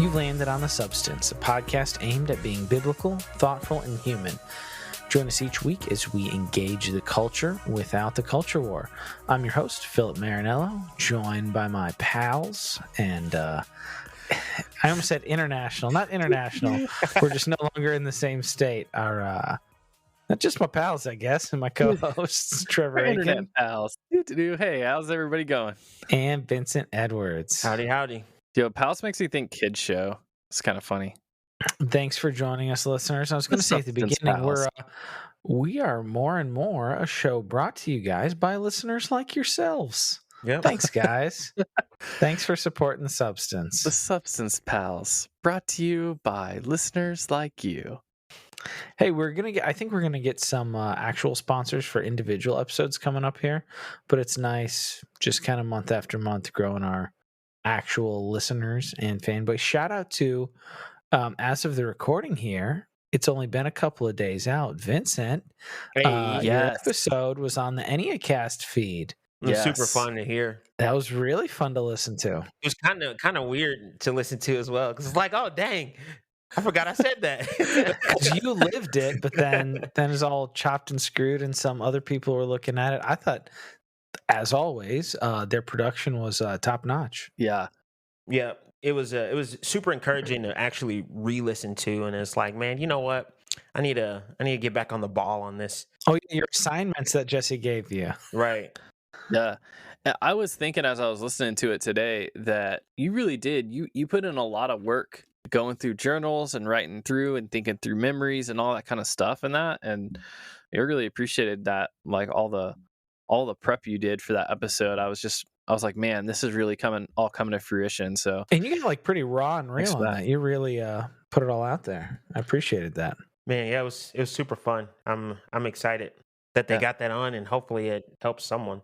You've landed on The Substance, a podcast aimed at being biblical, thoughtful, and human. Join us each week as we engage the culture without the culture war. I'm your host, Philip Marinello, joined by my pals and I almost said international, not international. We're just no longer in the same state. Our not just my pals, I guess, and my co-hosts, Trevor Aiken. Internet pals. Hey, how's everybody going? And Vincent Edwards. Howdy. Yo, pals makes me think kids show. It's kind of funny. Thanks for joining us, listeners. I was going to say at the beginning, we are more and more a show brought to you guys by listeners like yourselves. Yep. Thanks, guys. Thanks for supporting The Substance. The Substance Pals, brought to you by listeners like you. Hey, I think we're gonna get some actual sponsors for individual episodes coming up here, but it's nice just kind of month after month growing our actual listeners and fanboys. Shout out to, as of the recording here, it's only been a couple of days out. Vincent, your episode was on the Enneacast feed. It was super fun to hear. That was really fun to listen to. It was kind of weird to listen to as well, because it's like, oh dang, I forgot I said that. Because you lived it, but then it's all chopped and screwed, and some other people were looking at it. I thought, as always, their production was top notch. Yeah. It was super encouraging to actually re-listen to, and it's like, man, you know what? I need to get back on the ball on this. Oh, your assignments that Jesse gave you. Right. Yeah. I was thinking as I was listening to it today that you really did. You put in a lot of work going through journals and writing through and thinking through memories and all that kind of stuff and that. And I really appreciated that, like all the prep you did for that episode. I was like, man, this is really coming to fruition. So, and you get like pretty raw and real on that. You really put it all out there. I appreciated that. Man, yeah, it was super fun. I'm excited that they got that on, and hopefully it helps someone.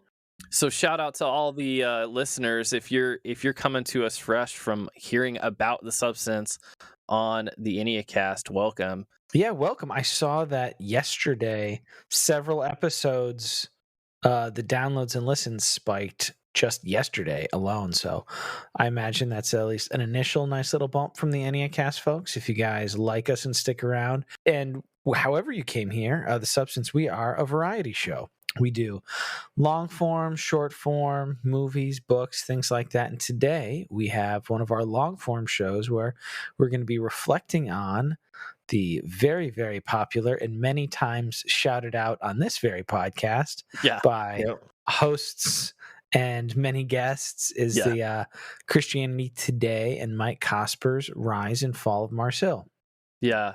So shout out to all the listeners. If you're coming to us fresh from hearing about The Substance on the Enneacast, welcome. Yeah, welcome. I saw that yesterday, several episodes, the downloads and listens spiked just yesterday alone. So I imagine that's at least an initial nice little bump from the Enneacast folks. If you guys like us and stick around, and however you came here, The Substance, we are a variety show. We do long form, short form, movies, books, things like that. And today we have one of our long form shows where we're going to be reflecting on the very, very popular and many times shouted out on this very podcast by hosts and many guests is the Christianity Today and Mike Cosper's Rise and Fall of Mars Hill. Yeah,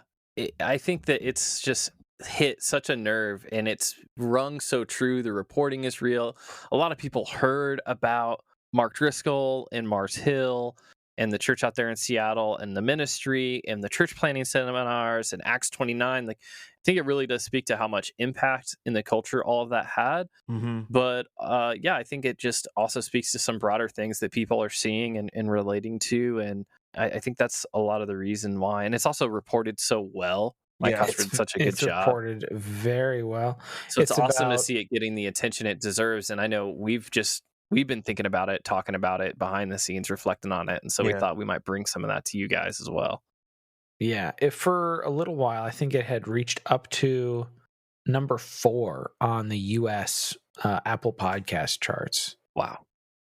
I think that it's just hit such a nerve, and it's rung so true. The reporting is real. A lot of people heard about Mark Driscoll and Mars Hill and the church out there in Seattle and the ministry and the church planning seminars and Acts 29. Like, I think it really does speak to how much impact in the culture all of that had. Mm-hmm. But I think it just also speaks to some broader things that people are seeing and relating to. And I think that's a lot of the reason why. And it's also reported so well. Mike Cosper did such a good job. It's reported very well. So it's awesome to see it getting the attention it deserves. And I know we've been thinking about it, talking about it behind the scenes, reflecting on it. And so we thought we might bring some of that to you guys as well. Yeah. For a little while, I think it had reached up to number 4 on the US Apple podcast charts. Wow.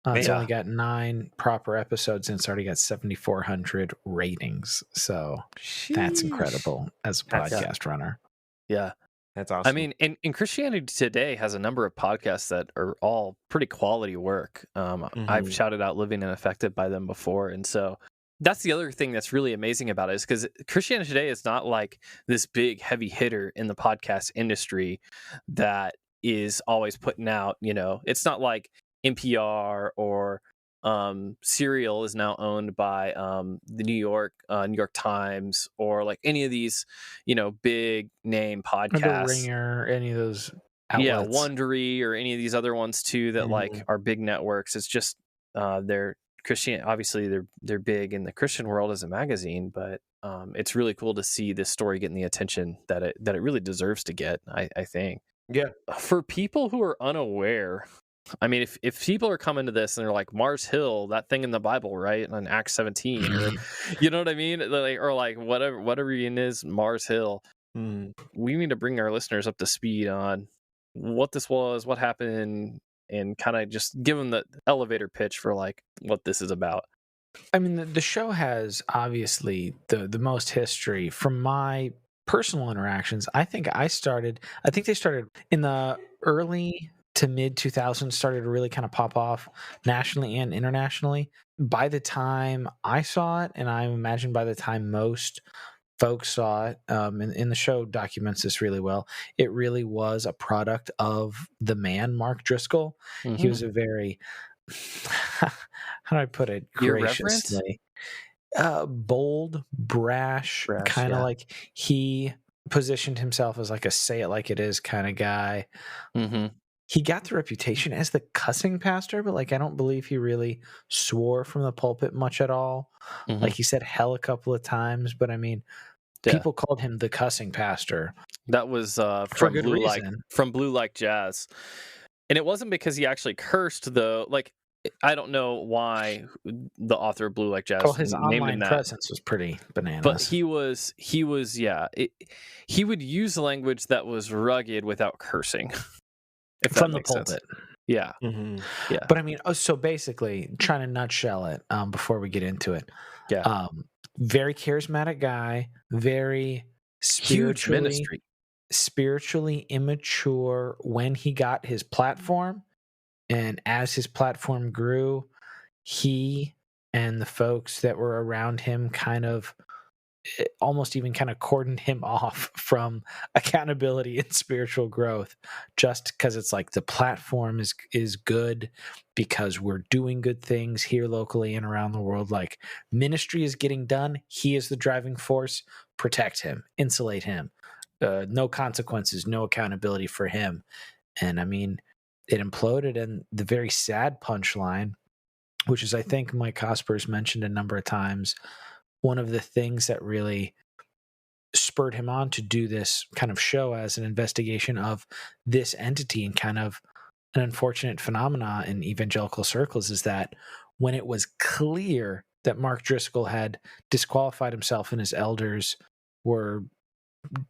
It's only got 9 proper episodes, and it's already got 7,400 ratings. So that's incredible as a podcast runner. Yeah. That's awesome. I mean, and Christianity Today has a number of podcasts that are all pretty quality work. I've shouted out Living and Affected by them before. And so that's the other thing that's really amazing about it, is because Christianity Today is not like this big heavy hitter in the podcast industry that is always putting out, it's not like NPR or Serial is now owned by the New York Times, or like any of these, big name podcasts. The Ringer, any of those outlets. Yeah, Wondery, or any of these other ones too that like are big networks. It's just they're Christian. Obviously, they're big in the Christian world as a magazine, but it's really cool to see this story getting the attention that it really deserves to get. I think. Yeah. For people who are unaware I mean, if people are coming to this and they're like, Mars Hill, that thing in the Bible, right, in Acts 17, or you know what I mean, like, or like whatever it is, Mars Hill. We need to bring our listeners up to speed on what this was, what happened, and kind of just give them the elevator pitch for like what this is about. I mean, the show has obviously the most history. From my personal interactions, I think they started in the early to mid 2000s, started to really kind of pop off nationally and internationally. By the time I saw it, and I imagine by the time most folks saw it, and the show documents this really well, it really was a product of the man, Mark Driscoll. He was a very, how do I put it graciously? Bold, brash, kind of like he positioned himself as like a say it like it is kind of guy. He got the reputation as the cussing pastor, but like I don't believe he really swore from the pulpit much at all. Like he said hell a couple of times, but I mean, people called him the cussing pastor. That was from Blue Like Jazz, and it wasn't because he actually cursed though. Like, I don't know why the author of Blue Like Jazz. Well, his online presence was pretty bananas. But he was he would use language that was rugged without cursing. From the pulpit. Sense. Yeah. Yeah. But I mean, so basically, trying to nutshell it before we get into it. Yeah. Very charismatic guy, very huge ministry. Spiritually immature when he got his platform. And as his platform grew, he and the folks that were around him kind of almost even kind of cordoned him off from accountability and spiritual growth, just because it's like the platform is good because we're doing good things here locally and around the world. Like, ministry is getting done. He is the driving force. Protect him, insulate him. No consequences, no accountability for him. And I mean, it imploded. And the very sad punchline, which is, I think Mike Cosper's mentioned a number of times, one of the things that really spurred him on to do this kind of show as an investigation of this entity and kind of an unfortunate phenomena in evangelical circles is that when it was clear that Mark Driscoll had disqualified himself and his elders were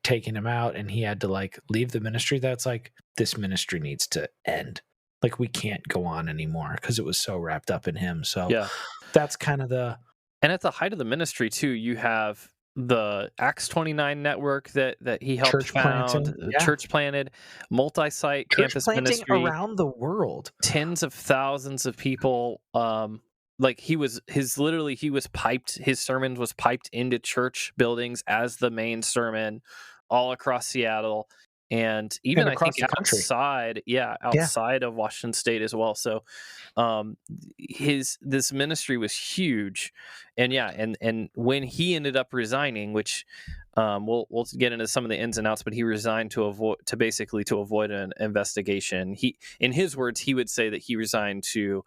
taking him out and he had to like leave the ministry, that's like, this ministry needs to end. Like, we can't go on anymore because it was so wrapped up in him. So that's kind of the... And at the height of the ministry, too, you have the Acts 29 network that he helped found, church planted, multi-site campus ministry around the world, tens of thousands of people. Like his sermon was piped into church buildings as the main sermon all across Seattle. And even I think outside of Washington State as well. So this ministry was huge. And when he ended up resigning, which we'll get into some of the ins and outs, but he resigned to avoid an investigation. In his words, he would say that he resigned to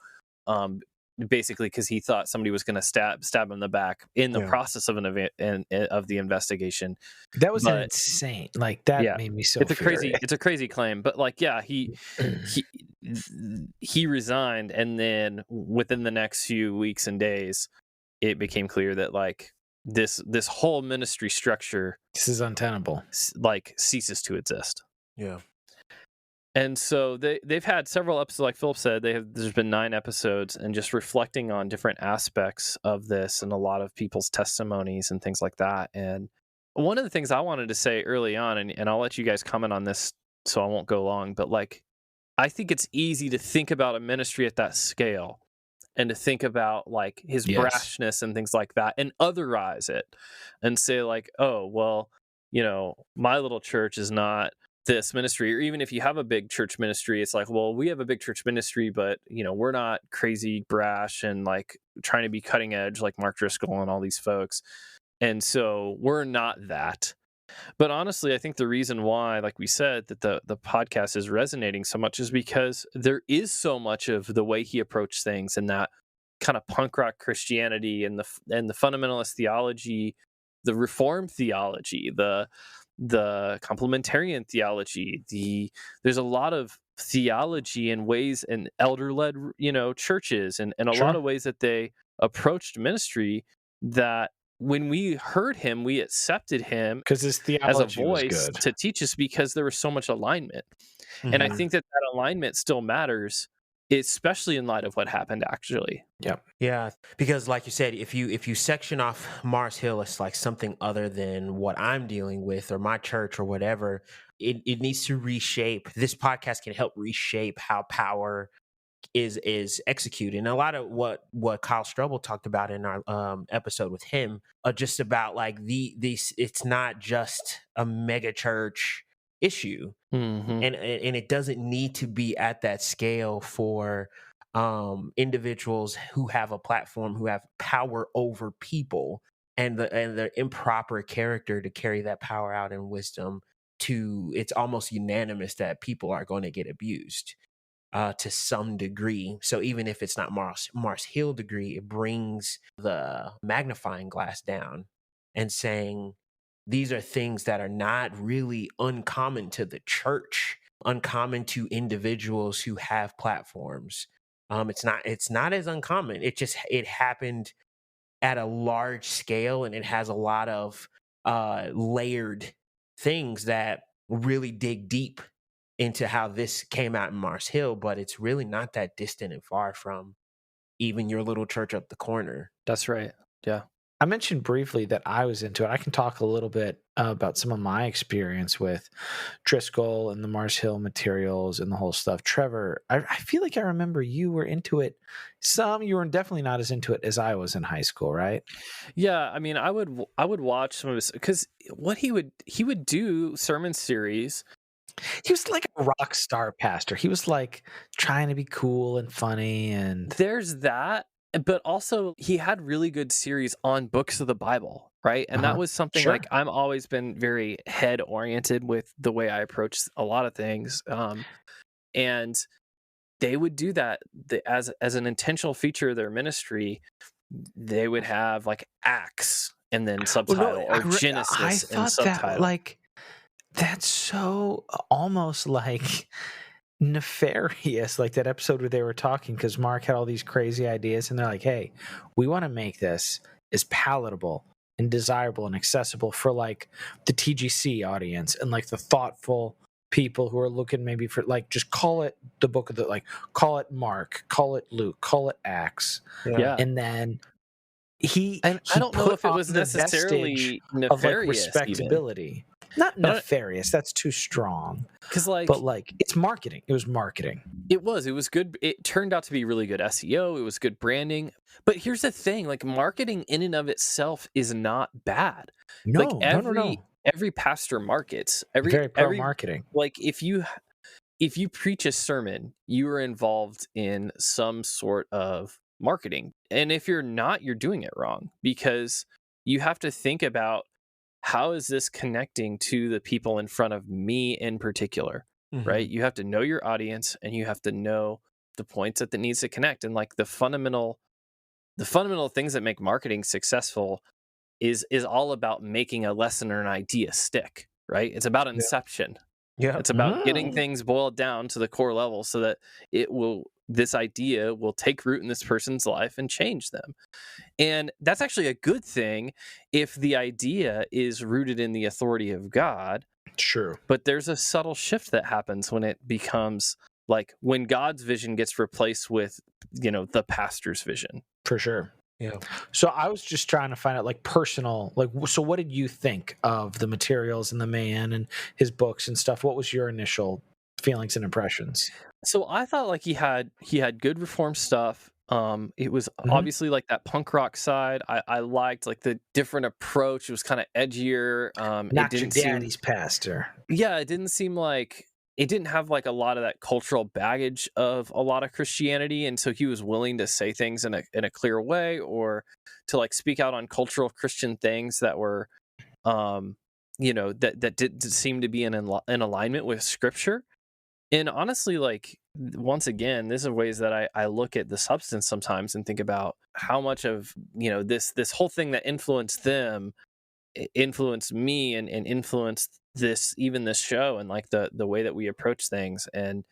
basically because he thought somebody was going to stab him in the back in the process of of the investigation. That was insane. Like, that made me so furious. It's a crazy claim, but like, he resigned, and then within the next few weeks and days, it became clear that like this whole ministry structure, this is untenable, like ceases to exist. Yeah. And so they've had several episodes, like Philip said, there's been 9 episodes, and just reflecting on different aspects of this and a lot of people's testimonies and things like that. And one of the things I wanted to say early on, and I'll let you guys comment on this so I won't go long, but like, I think it's easy to think about a ministry at that scale and to think about like his brashness and things like that and otherize it and say like, oh, well, you know, my little church is not this ministry. Or even if you have a big church ministry, it's like, well, we have a big church ministry, but you know, we're not crazy brash and like trying to be cutting edge like Mark Driscoll and all these folks. And so we're not that. But honestly, I think the reason why, like we said, that the podcast is resonating so much is because there is so much of the way he approached things and that kind of punk rock Christianity and the fundamentalist theology, the Reformed theology, the the complementarian theology. There's a lot of theology and ways and elder-led, churches and a lot of ways that they approached ministry that when we heard him, we accepted him because his as a theology was voice good. to teach us because there was so much alignment. And I Mhm. think that alignment still matters, especially in light of what happened actually. Yep. Yeah, because like you said, if you section off Mars Hill as like something other than what I'm dealing with or my church or whatever, it needs to reshape. This podcast can help reshape how power is executed. And a lot of what Kyle Strobel talked about in our episode with him, just about like these, it's not just a mega church issue, Mm-hmm. and it doesn't need to be at that scale for individuals who have a platform, who have power over people, and the improper character to carry that power out in wisdom. It's almost unanimous that people are going to get abused to some degree. So even if it's not Mars Hill degree, it brings the magnifying glass down and saying these are things that are not really uncommon to the church, uncommon to individuals who have platforms. It's not as uncommon. It happened at a large scale, and it has a lot of layered things that really dig deep into how this came out in Mars Hill, but it's really not that distant and far from even your little church up the corner. That's right. Yeah. I mentioned briefly that I was into it. I can talk a little bit about some of my experience with Driscoll and the Mars Hill materials and the whole stuff. Trevor, I feel like I remember you were into it. You were definitely not as into it as I was in high school, right? Yeah, I mean, I would watch some of his, because what he would do sermon series. He was like a rock star pastor. He was like trying to be cool and funny, and There's that, but also he had really good series on books of the Bible, right? And that was something Sure. like I'm always been very head oriented with the way I approach a lot of things. And they would do that as an intentional feature of their ministry. They would have like Acts and then subtitle, or I Genesis and thought that subtitle. that's so almost like nefarious, like that episode where they were talking because Mark had all these crazy ideas, and they're like, "Hey, we want to make this as palatable and desirable and accessible for like the TGC audience and like the thoughtful people who are looking maybe for like just call it the book of the like call it Mark, call it Luke, call it Acts," Yeah. and then he I don't know put if it on was the vestige necessarily of like nefarious, even. respectability. Not nefarious, that's too strong. Because But like it's marketing. It was marketing. It was good. It turned out to be really good SEO. It was good branding. But here's the thing, like marketing in and of itself is not bad. No, Like no. every pastor markets. Very pro marketing. Like if you preach a sermon, you are involved in some sort of marketing. And if you're not, you're doing it wrong, because you have to think about, how is this connecting to the people in front of me in particular, right? You have to know your audience, and you have to know the points that needs to connect. And like the fundamental things that make marketing successful is all about making a lesson or an idea stick, right? It's about inception. Yeah. It's about getting things boiled down to the core level so that this idea will take root in this person's life and change them. And that's actually a good thing if the idea is rooted in the authority of God. True. But there's a subtle shift that happens when it becomes like when God's vision gets replaced with, the pastor's vision. For sure. Yeah. So I was just trying to find out like personal, like, so what did you think of the materials and the man and his books and stuff? What was your initial feelings and impressions? So I thought like he had good Reformed stuff. It was obviously like that punk rock side. I liked like the different approach. It was kind of edgier. Not your daddy's pastor. Yeah, it didn't seem like it didn't have like a lot of that cultural baggage of a lot of Christianity, and so he was willing to say things in a clear way, or to like speak out on cultural Christian things that were, that did seem to be in alignment with Scripture. And honestly, like, once again, this is ways that I look at the substance sometimes and think about how much of this whole thing that influenced them influenced me and influenced this show and like the way that we approach things. And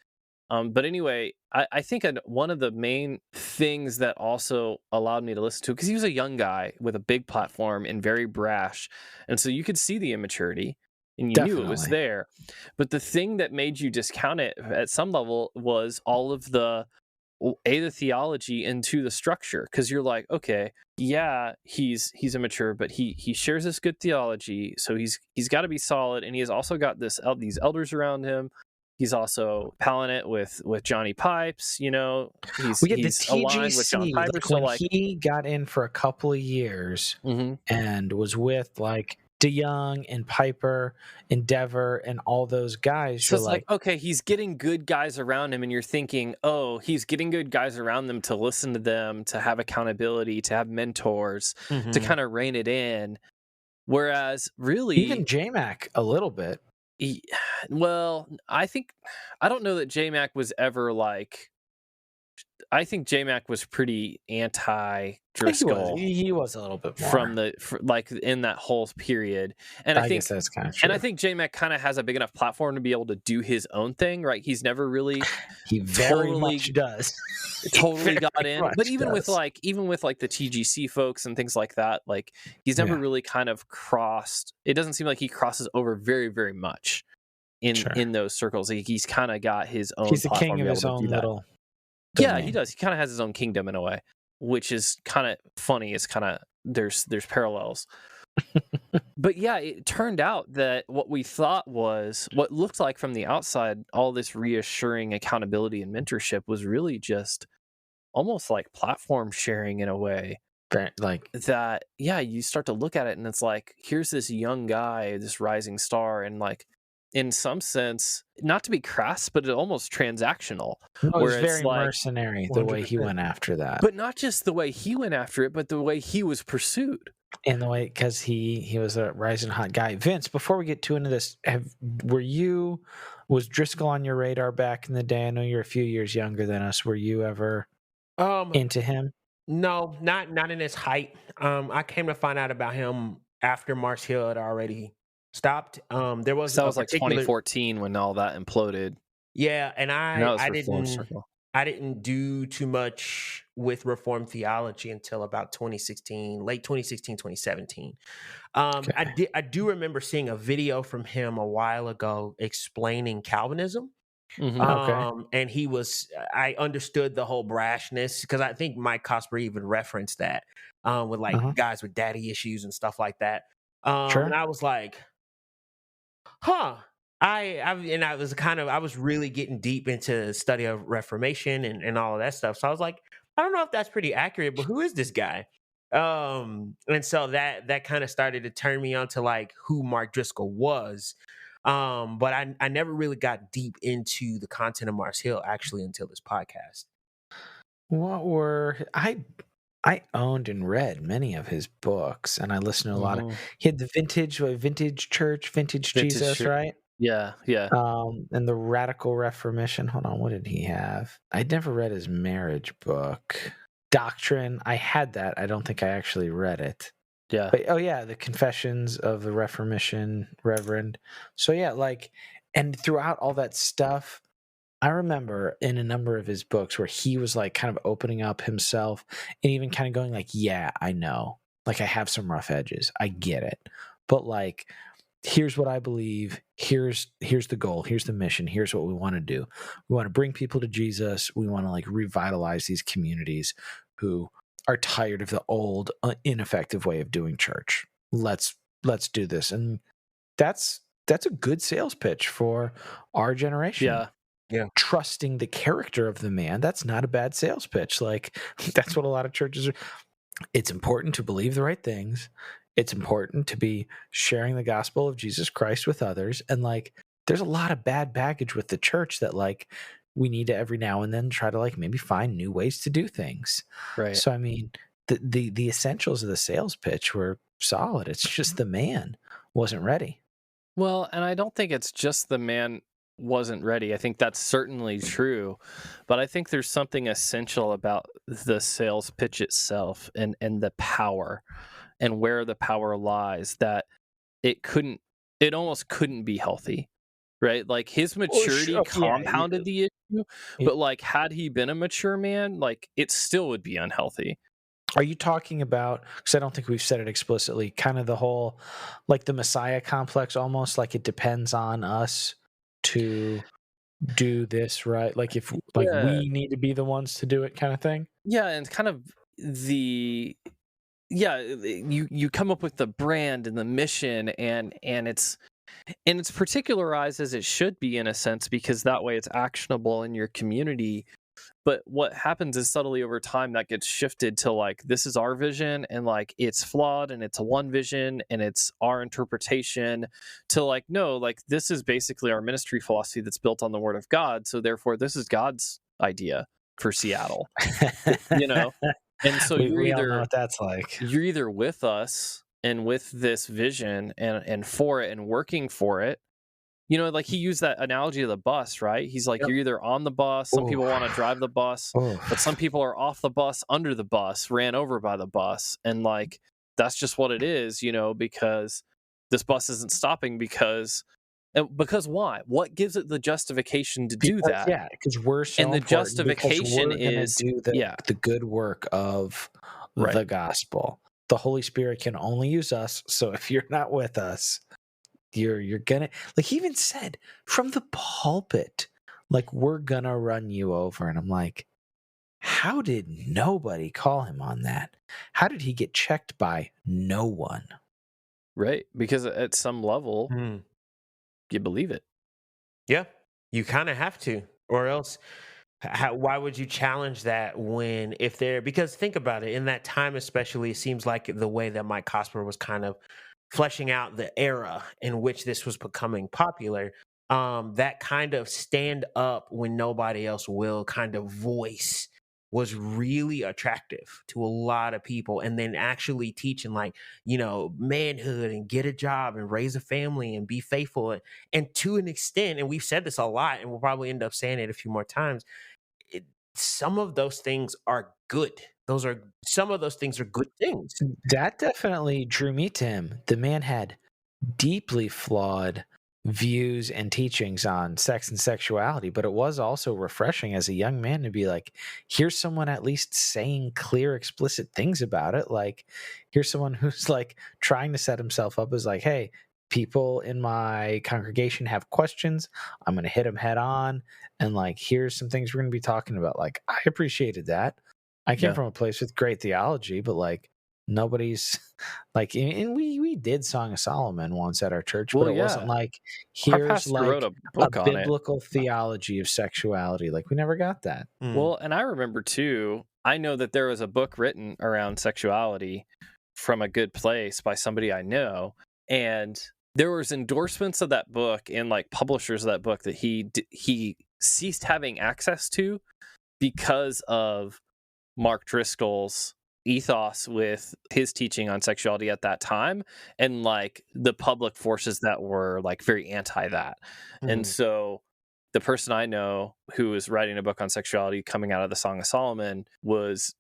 but anyway, I think one of the main things that also allowed me to listen to, because he was a young guy with a big platform and very brash, and so you could see the immaturity and you knew it was Definitely. there. But the thing that made you discount it at some level was all of the theology into the structure, because you're like, okay, yeah, he's immature, but he shares this good theology, so he's got to be solid, and he has also got these elders around him. He's also palate with Johnny Pipes, you know. We get the He's aligned with John TGC, Piper. like So when like, he got in for a couple of years and was with like DeYoung and Piper, Endeavor, and all those guys. so You're it's like, like, okay, he's getting good guys around him, and you're thinking, oh, he's getting good guys around them to listen to them, to have accountability, to have mentors, to kind of rein it in. Whereas really, even J-Mac a little bit. Well, I don't know that J-Mac was ever like. I think J-Mac was pretty anti-Driscoll. He was a little bit more from like in that whole period, and I think guess that's kind of true. and I think J-Mac kind of has a big enough platform to be able to do his own thing, right? He's never really he very much does. Totally got in, but even does. with like the TGC folks and things like that, like he's never really kind of crossed. It doesn't seem like he crosses over very, very much in those circles. Like, he's kind of got his own. He's the king of his own little. Yeah, he does. He kind of has his own kingdom in a way, which is kind of funny. It's kind of there's parallels. But yeah, it turned out that what we thought was what looked like from the outside, all this reassuring accountability and mentorship was really just almost like platform sharing in a way. Like that, yeah, you start to look at it and it's like, here's this young guy, this rising star, and like in some sense, not to be crass, but almost transactional. No, it was very mercenary the way he went after that. But not just the way he went after it, but the way he was pursued. And the way, because he was a rising hot guy. Vince, before we get too into this, was Driscoll on your radar back in the day? I know you're a few years younger than us. Were you ever into him? No, not in his height. I came to find out about him after Mars Hill had already stopped. There was that was like 2014 when all that imploded. Yeah, and I didn't do too much with Reformed theology until about 2016, late 2016, 2017. Okay. I do remember seeing a video from him a while ago explaining Calvinism. And I understood the whole brashness, because I think Mike Cosper even referenced that with like guys with daddy issues and stuff like that. And I was like, I was really getting deep into the study of Reformation and all of that stuff. So I was like, I don't know if that's pretty accurate, but who is this guy? And so that kind of started to turn me on to like who Mark Driscoll was. But I never really got deep into the content of Mars Hill actually until this podcast. I owned and read many of his books, and I listened to a lot of. He had the Vintage Church, Vintage Jesus, right? Yeah. And the Radical Reformation. Hold on, what did he have? I'd never read his marriage book, Doctrine. I had that. I don't think I actually read it. Yeah. But, the Confessions of the Reformation Reverend. So yeah, like, and throughout all that stuff, I remember in a number of his books where he was like kind of opening up himself and even kind of going like, yeah, I know, like I have some rough edges. I get it. But like, here's what I believe. Here's the goal. Here's the mission. Here's what we want to do. We want to bring people to Jesus. We want to like revitalize these communities who are tired of the old, ineffective way of doing church. Let's do this. And that's a good sales pitch for our generation. Yeah. Trusting the character of the man, that's not a bad sales pitch. Like, that's what a lot of churches are. It's important to believe the right things. It's important to be sharing the gospel of Jesus Christ with others. And like, there's a lot of bad baggage with the church that like we need to every now and then try to like maybe find new ways to do things. Right. So, I mean, the essentials of the sales pitch were solid. It's just the man wasn't ready. Well, and I don't think it's just the man wasn't ready. I think that's certainly true, but I think there's something essential about the sales pitch itself and the power and where the power lies, that it almost couldn't be healthy, right? Like his maturity compounded the issue, but like had he been a mature man, like it still would be unhealthy. Are you talking about, because I don't think we've said it explicitly, kind of the whole, like the Messiah complex, almost like it depends on us to do this, right? Like if like we need to be the ones to do it kind of thing? Yeah, and kind of you come up with the brand and the mission and it's particularized as it should be in a sense, because that way it's actionable in your community. But what happens is subtly over time that gets shifted to like, this is our vision and like it's flawed and it's a one vision and it's our interpretation, to like, no, like this is basically our ministry philosophy that's built on the word of God. So therefore this is God's idea for Seattle, you know? And so we all know what that's like. You're either with us and with this vision and for it and working for it. You know, like he used that analogy of the bus, right? He's like, you're either on the bus, some people want to drive the bus, but some people are off the bus, under the bus, ran over by the bus. And like, that's just what it is, you know, because this bus isn't stopping because why? What gives it the justification to do that? Yeah, because we're so and the justification is do the good work of the gospel. The Holy Spirit can only use us. So if you're not with us, you're gonna, like he even said from the pulpit, like, we're gonna run you over. And I'm like, how did nobody call him on that? How did he get checked by no one? Right, because at some level you believe it. Yeah, you kind of have to, or else why would you challenge that when, if they're, because think about it, in that time especially, it seems like the way that Mike Cosper was kind of fleshing out the era in which this was becoming popular, that kind of stand up when nobody else will kind of voice was really attractive to a lot of people. And then actually teaching, like, you know, manhood and get a job and raise a family and be faithful. And to an extent, and we've said this a lot and we'll probably end up saying it a few more times, some of those things are good. Some of those things are good things. That definitely drew me to him. The man had deeply flawed views and teachings on sex and sexuality, but it was also refreshing as a young man to be like, here's someone at least saying clear, explicit things about it. Like, here's someone who's like trying to set himself up as like, hey, people in my congregation have questions. I'm going to hit them head on. And like, here's some things we're going to be talking about. Like, I appreciated that. I came from a place with great theology, but like nobody's like, and we did Song of Solomon once at our church, but it wasn't like, here's like wrote a book on biblical theology of sexuality. Like, we never got that. Well, and I remember too, I know that there was a book written around sexuality from a good place by somebody I know, and there was endorsements of that book and like publishers of that book that he ceased having access to because of Mark Driscoll's ethos with his teaching on sexuality at that time, and like the public forces that were like very anti that. And so the person I know who is writing a book on sexuality coming out of the Song of Solomon was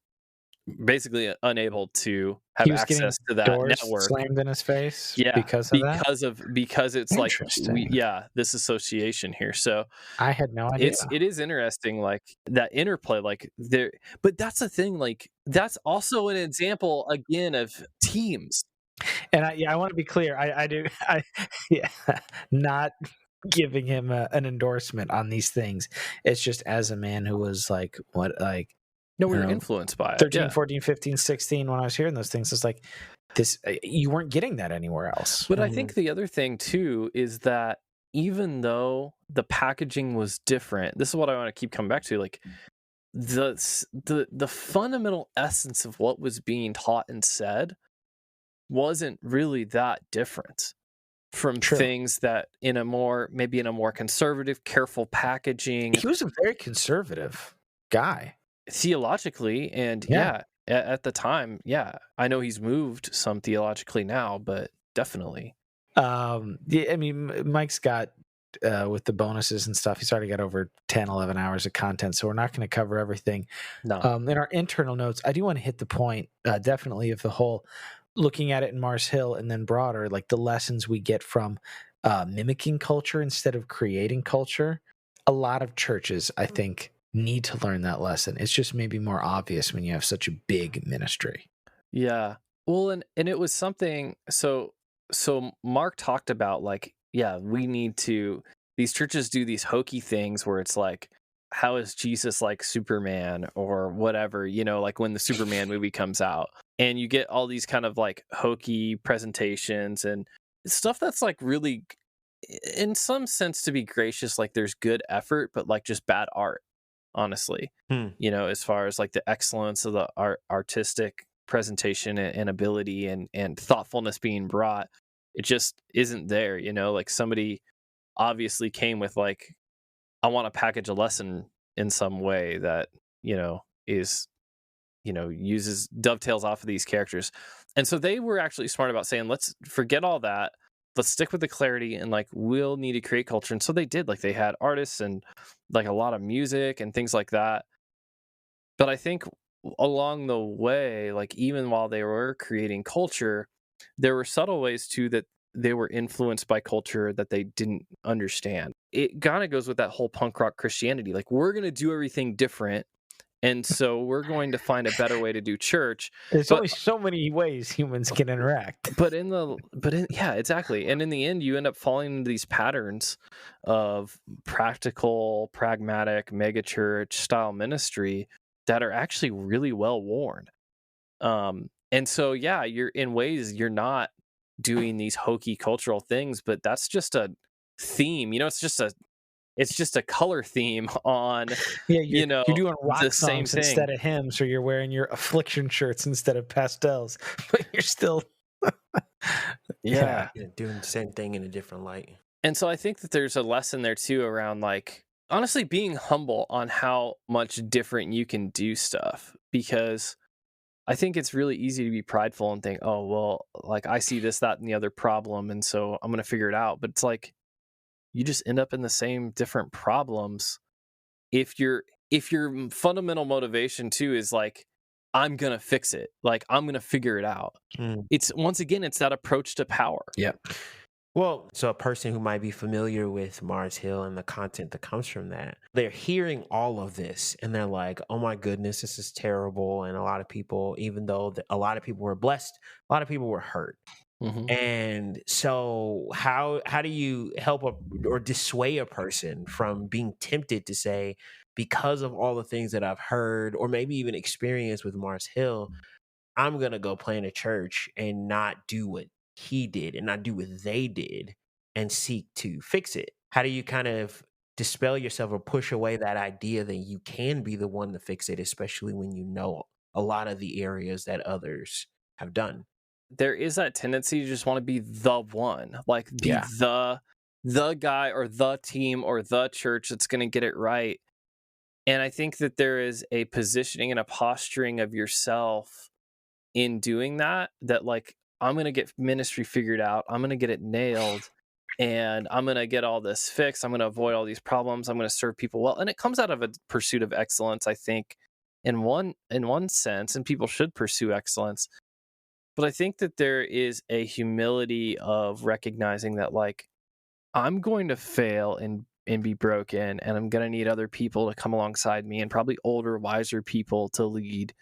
basically unable to have access to that network. Slammed in his face, because it's like this association here. So I had no idea. It is interesting, like that interplay, like there. But that's the thing, like that's also an example again of teams. And I want to be clear. I do. Not giving him an endorsement on these things. It's just as a man who was like, no, we were influenced by it. 13, 14, 15, 16, when I was hearing those things, it's like, this, you weren't getting that anywhere else. But I think the other thing, too, is that even though the packaging was different, this is what I want to keep coming back to, like, the fundamental essence of what was being taught and said wasn't really that different from things that maybe in a more conservative, careful packaging. He was a very conservative guy. Theologically, and at the time, I know he's moved some theologically now, but definitely. I mean, Mike's got with the bonuses and stuff, he's already got over 10, 11 hours of content, so we're not going to cover everything. No. In our internal notes, I do want to hit the point, definitely, of the whole, looking at it in Mars Hill and then broader, like the lessons we get from mimicking culture instead of creating culture, a lot of churches, I think, need to learn that lesson. It's just maybe more obvious when you have such a big ministry. Yeah. Well, and it was something. So Mark talked about like, yeah, we need to. These churches do these hokey things where it's like, how is Jesus like Superman or whatever? You know, like when the Superman movie comes out, and you get all these kind of like hokey presentations and stuff that's like really, in some sense, to be gracious, like there's good effort, but like just bad art, honestly. You know, as far as like the excellence of the artistic presentation and ability and thoughtfulness being brought, it just isn't there. You know, like somebody obviously came with like, I want to package a lesson in some way that, you know, is, you know, uses dovetails off of these characters. And so they were actually smart about saying, let's forget all that. Let's stick with the clarity and like we'll need to create culture. And so they did. Like they had artists and like a lot of music and things like that. But I think along the way, like even while they were creating culture, there were subtle ways too that they were influenced by culture that they didn't understand. It kind of goes with that whole punk rock Christianity. Like we're going to do everything different. And so we're going to find a better way to do church. There's But only so many ways humans can interact. yeah, exactly. And in the end, you end up falling into these patterns of practical, pragmatic, megachurch style ministry that are actually really well worn. And so, yeah, you're in ways you're not doing these hokey cultural things, but that's just a theme. You know, it's just a color theme on, Yeah, you know, you're doing the rock same songs thing. instead of hymns, or you're wearing your affliction shirts instead of pastels, but you're still Yeah. Doing the same thing in a different light. And so I think that there's a lesson there too around like honestly being humble on how much different you can do stuff, because I think it's really easy to be prideful and think, oh, well, like I see this, that, and the other problem, and so I'm going to figure it out. But it's like you just end up in the same different problems if your fundamental motivation too is like, I'm going to fix it, like I'm going to figure it out. It's once again, it's that approach to power. Yeah. Well, so a person who might be familiar with Mars Hill and the content that comes from that, they're hearing all of this and they're like, oh my goodness, this is terrible. And a lot of people, even though a lot of people were blessed, a lot of people were hurt. And so how do you help or dissuade a person from being tempted to say, because of all the things that I've heard or maybe even experienced with Mars Hill, I'm going to go play in a church and not do what he did and not do what they did and seek to fix it? How do you kind of dispel yourself or push away that idea that you can be the one to fix it, especially when you know a lot of the areas that others have done? There is that tendency to just want to be the one, like be the guy or the team or the church that's going to get it right. And I think that there is a positioning and a posturing of yourself in doing that like, I'm going to get ministry figured out. I'm going to get it nailed and I'm going to get all this fixed. I'm going to avoid all these problems. I'm going to serve people well. And it comes out of a pursuit of excellence, I think, in one sense, and people should pursue excellence. But I think that there is a humility of recognizing that, like, I'm going to fail and be broken, and I'm going to need other people to come alongside me, and probably older, wiser people to lead.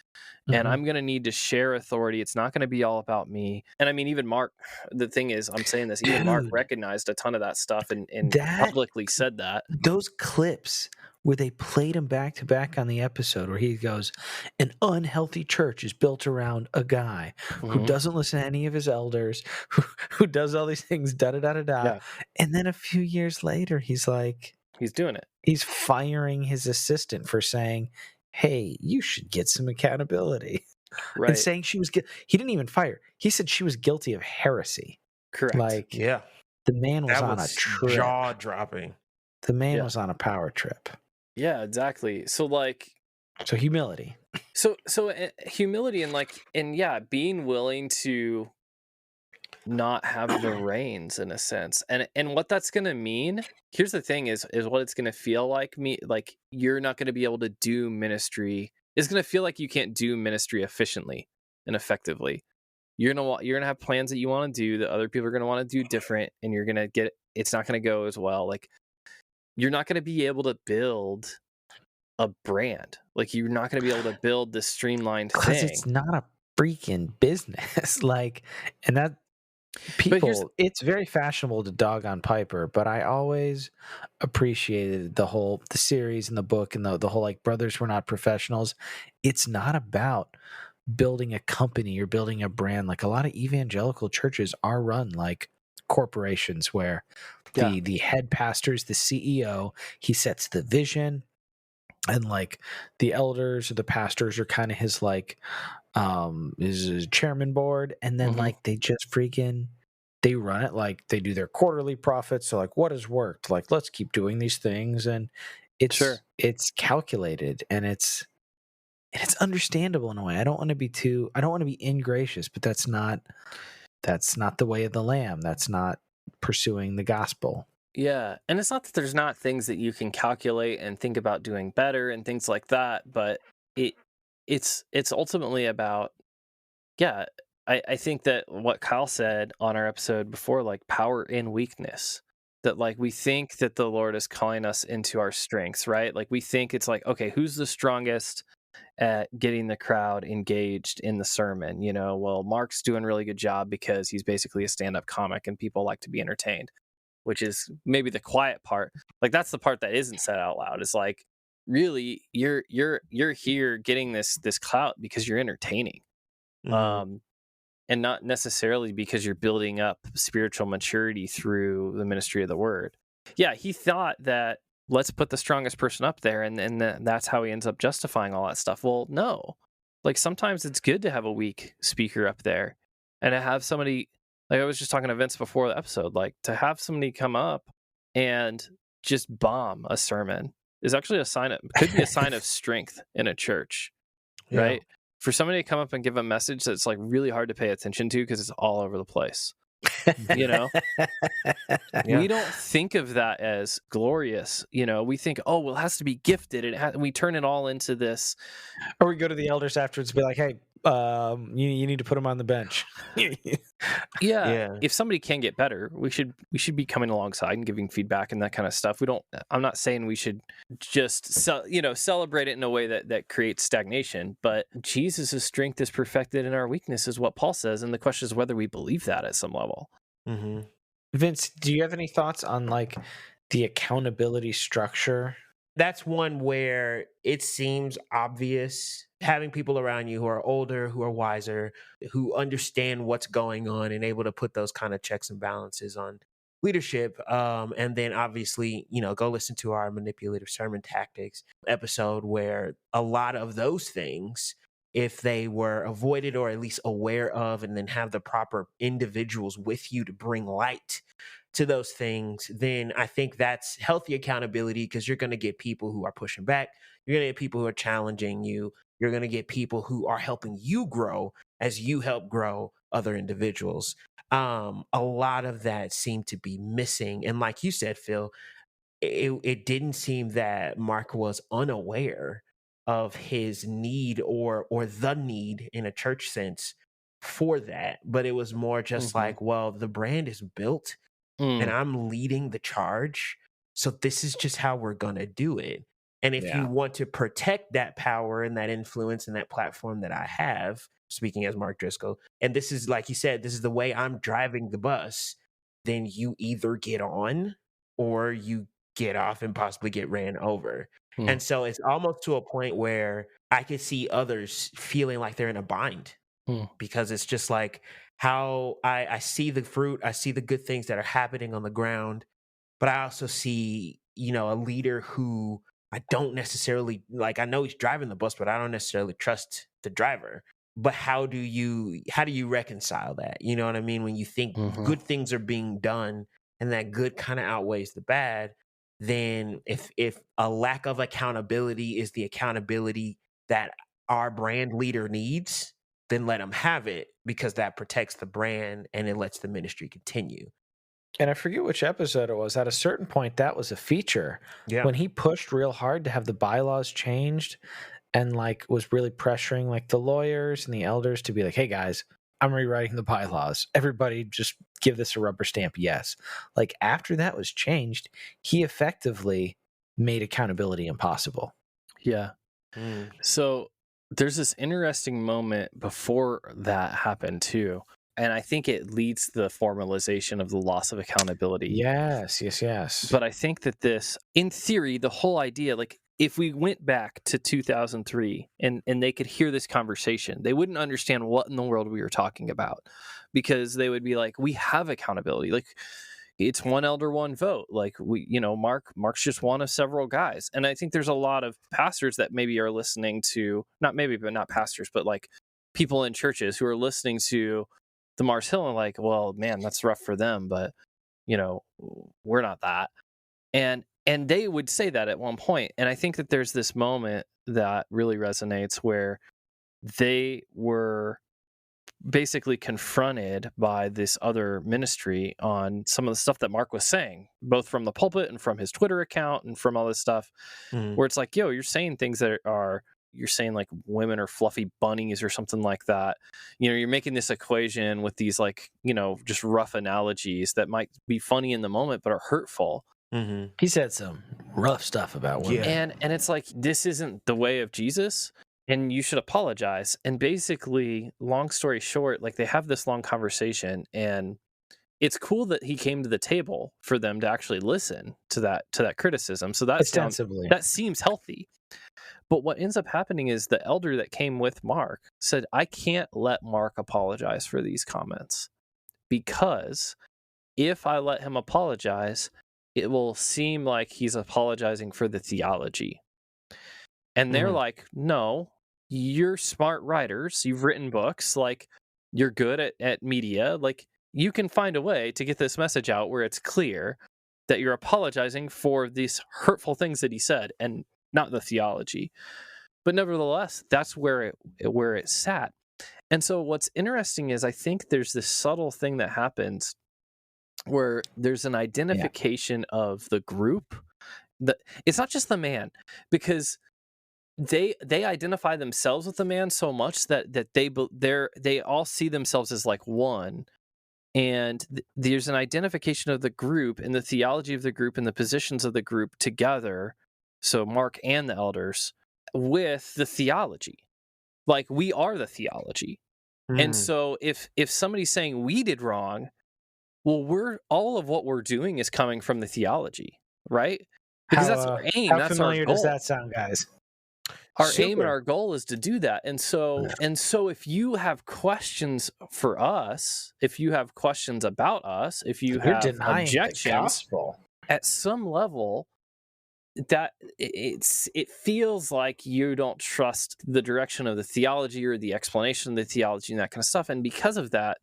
And I'm going to need to share authority. It's not going to be all about me. And I mean, even Mark, the thing is, I'm saying this, even Mark recognized a ton of that stuff and publicly said that. Those clips where they played him back to back on the episode where he goes, an unhealthy church is built around a guy who doesn't listen to any of his elders, who does all these things, da-da-da-da-da. Yeah. And then a few years later, he's like... He's doing it. He's firing his assistant for saying, hey, you should get some accountability. Right. And saying she was... He didn't even fire. He said she was guilty of heresy. Correct. Like, yeah, the man was on a trip. Jaw-dropping. The man was on a power trip. Yeah, exactly. So like, so humility. So humility and yeah, being willing to not have the reins in a sense. And what that's going to mean, here's the thing is what it's going to feel like like you're not going to be able to do ministry. It's going to feel like you can't do ministry efficiently and effectively. you're gonna have plans that you want to do that other people are gonna want to do different, and it's not gonna go as well. Like, you're not gonna be able to build a brand. Like, you're not gonna be able to build this streamlined because thing. it's not a freaking business. Like, and that people, it's very fashionable to dog on Piper, but I always appreciated the series and the book and the whole, like, brothers were not professionals. It's not about building a company or building a brand. Like, a lot of evangelical churches are run like corporations where the head pastor is the CEO, he sets the vision, and like the elders or the pastors are kind of his like his chairman board, and then like they just they run it, like they do their quarterly profits. So like, what has worked? Like, let's keep doing these things, and it's calculated, and it's understandable in a way. I don't want to be ingracious, but that's not the way of the Lamb. That's not pursuing the gospel. Yeah, and it's not that there's not things that you can calculate and think about doing better and things like that, but it's ultimately about, I think that what Kyle said on our episode before, like, power in weakness, that like we think that the Lord is calling us into our strengths, right? Like, we think it's like, okay, who's the strongest at getting the crowd engaged in the sermon? Well, Mark's doing a really good job because he's basically a stand-up comic and people like to be entertained, which is maybe the quiet part. Like, that's the part that isn't said out loud. It's like, really, you're here getting this clout because you're entertaining, and not necessarily because you're building up spiritual maturity through the ministry of the word. Yeah, he thought that let's put the strongest person up there, and that's how he ends up justifying all that stuff. Well, no. Like, sometimes it's good to have a weak speaker up there and to have somebody, like I was just talking to Vince before the episode, like, to have somebody come up and just bomb a sermon is actually could be a sign of strength in a church, right? For somebody to come up and give a message that's like really hard to pay attention to because it's all over the place. We don't think of that as glorious. We think, oh, well, it has to be gifted. We turn it all into this. Or we go to the elders afterwards and be like, hey, you need to put him on the bench. If somebody can get better, we should be coming alongside and giving feedback and that kind of stuff. I'm not saying we should just celebrate it in a way that creates stagnation, but Jesus' strength is perfected in our weakness, is what Paul says, and the question is whether we believe that at some level. Vince, do you have any thoughts on like the accountability structure? That's one where it seems obvious, having people around you who are older, who are wiser, who understand what's going on and able to put those kind of checks and balances on leadership. And then obviously, go listen to our manipulative sermon tactics episode, where a lot of those things, if they were avoided or at least aware of, and then have the proper individuals with you to bring light to those things, then I think that's healthy accountability, because you're going to get people who are pushing back. You're going to get people who are challenging you. You're going to get people who are helping you grow as you help grow other individuals. A lot of that seemed to be missing. And like you said, Phil, it didn't seem that Mark was unaware of his need or the need in a church sense for that. But it was more just like, well, the brand is built and I'm leading the charge. So this is just how we're going to do it. And if you want to protect that power and that influence and that platform that I have, speaking as Mark Driscoll, and this is, like you said, this is the way I'm driving the bus, then you either get on or you get off and possibly get ran over. And so it's almost to a point where I could see others feeling like they're in a bind, because it's just like how I see the fruit, I see the good things that are happening on the ground, but I also see, a leader who I don't necessarily like. I know he's driving the bus, but I don't necessarily trust the driver. But how do you reconcile that? You know what I mean? When you think good things are being done and that good kind of outweighs the bad, then if a lack of accountability is the accountability that our brand leader needs, then let them have it, because that protects the brand and it lets the ministry continue. And I forget which episode it was. At a certain point, that was a feature. Yeah. When he pushed real hard to have the bylaws changed, and like was really pressuring like the lawyers and the elders to be like, hey guys, I'm rewriting the bylaws. Everybody just give this a rubber stamp yes. Like after that was changed, he effectively made accountability impossible. Yeah. So there's this interesting moment before that happened too. And I think it leads to the formalization of the loss of accountability. Yes. But I think that this, in theory, the whole idea, like if we went back to 2003 and they could hear this conversation, they wouldn't understand what in the world we were talking about, because they would be like, we have accountability. Like it's one elder, one vote. Like Mark's just one of several guys. And I think there's a lot of pastors that maybe are listening to, not pastors, but like people in churches who are listening to the Mars Hill and like, well, man, that's rough for them, but we're not that. And they would say that at one point. And I think that there's this moment that really resonates where they were basically confronted by this other ministry on some of the stuff that Mark was saying, both from the pulpit and from his Twitter account and from all this stuff, where it's like, yo, you're saying things that you're saying like women are fluffy bunnies or something like that. You're making this equation with these like, just rough analogies that might be funny in the moment, but are hurtful. He said some rough stuff about women. Yeah. And it's like, this isn't the way of Jesus. And you should apologize. And basically, long story short, like they have this long conversation, and it's cool that he came to the table for them to actually listen to that criticism. So that seems healthy. But what ends up happening is the elder that came with Mark said, I can't let Mark apologize for these comments, because if I let him apologize, it will seem like he's apologizing for the theology. And they're like, no, you're smart writers. You've written books. Like, you're good at media. Like, you can find a way to get this message out where it's clear that you're apologizing for these hurtful things that he said and not the theology. But nevertheless, that's where it sat. And so what's interesting is I think there's this subtle thing that happens where there's an identification of the group. It's not just the man, because they identify themselves with the man so much that they all see themselves as like one, and there's an identification of the group and the theology of the group and the positions of the group together. So Mark and the elders with the theology, like we are the theology. And so if somebody's saying we did wrong, well, all of what we're doing is coming from the theology, right? Because that's our aim. How that's familiar our goal. does that sound, guys? Our aim and our goal is to do that. And so if you have questions for us, if you have questions about us, if you have objections, at some level, that it feels like you don't trust the direction of the theology or the explanation of the theology and that kind of stuff. And because of that,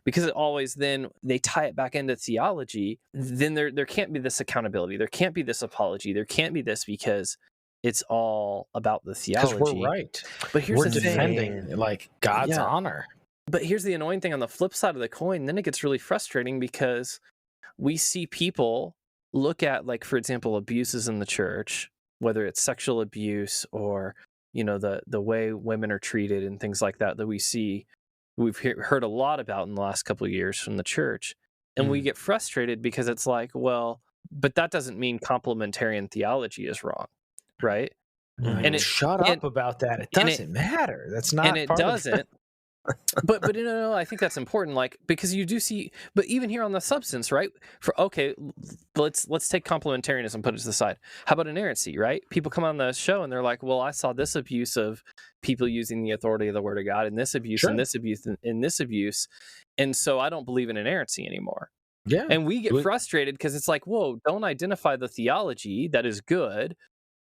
because it always then they tie it back into theology, then there can't be this accountability. There can't be this apology. There can't be this, because it's all about the theology. Because we're right. But here's we're the defending thing. like God's honor. But here's the annoying thing on the flip side of the coin. Then it gets really frustrating, because we see people look at, like, for example, abuses in the church, whether it's sexual abuse or, the way women are treated and things like that we see. We've heard a lot about in the last couple of years from the church. And we get frustrated because it's like, well, but that doesn't mean complementarian theology is wrong, right? And shut up about that. It doesn't matter. That's not. And it doesn't. But I think that's important, like, because you do see, but even here on the substance, right? Let's take complementarianism, put it to the side. How about inerrancy, right? People come on the show and they're like, well, I saw this abuse of people using the authority of the Word of God, and this abuse, and this abuse, and this abuse, and so I don't believe in inerrancy anymore. Yeah, and we get frustrated because it's like, whoa, don't identify the theology that is good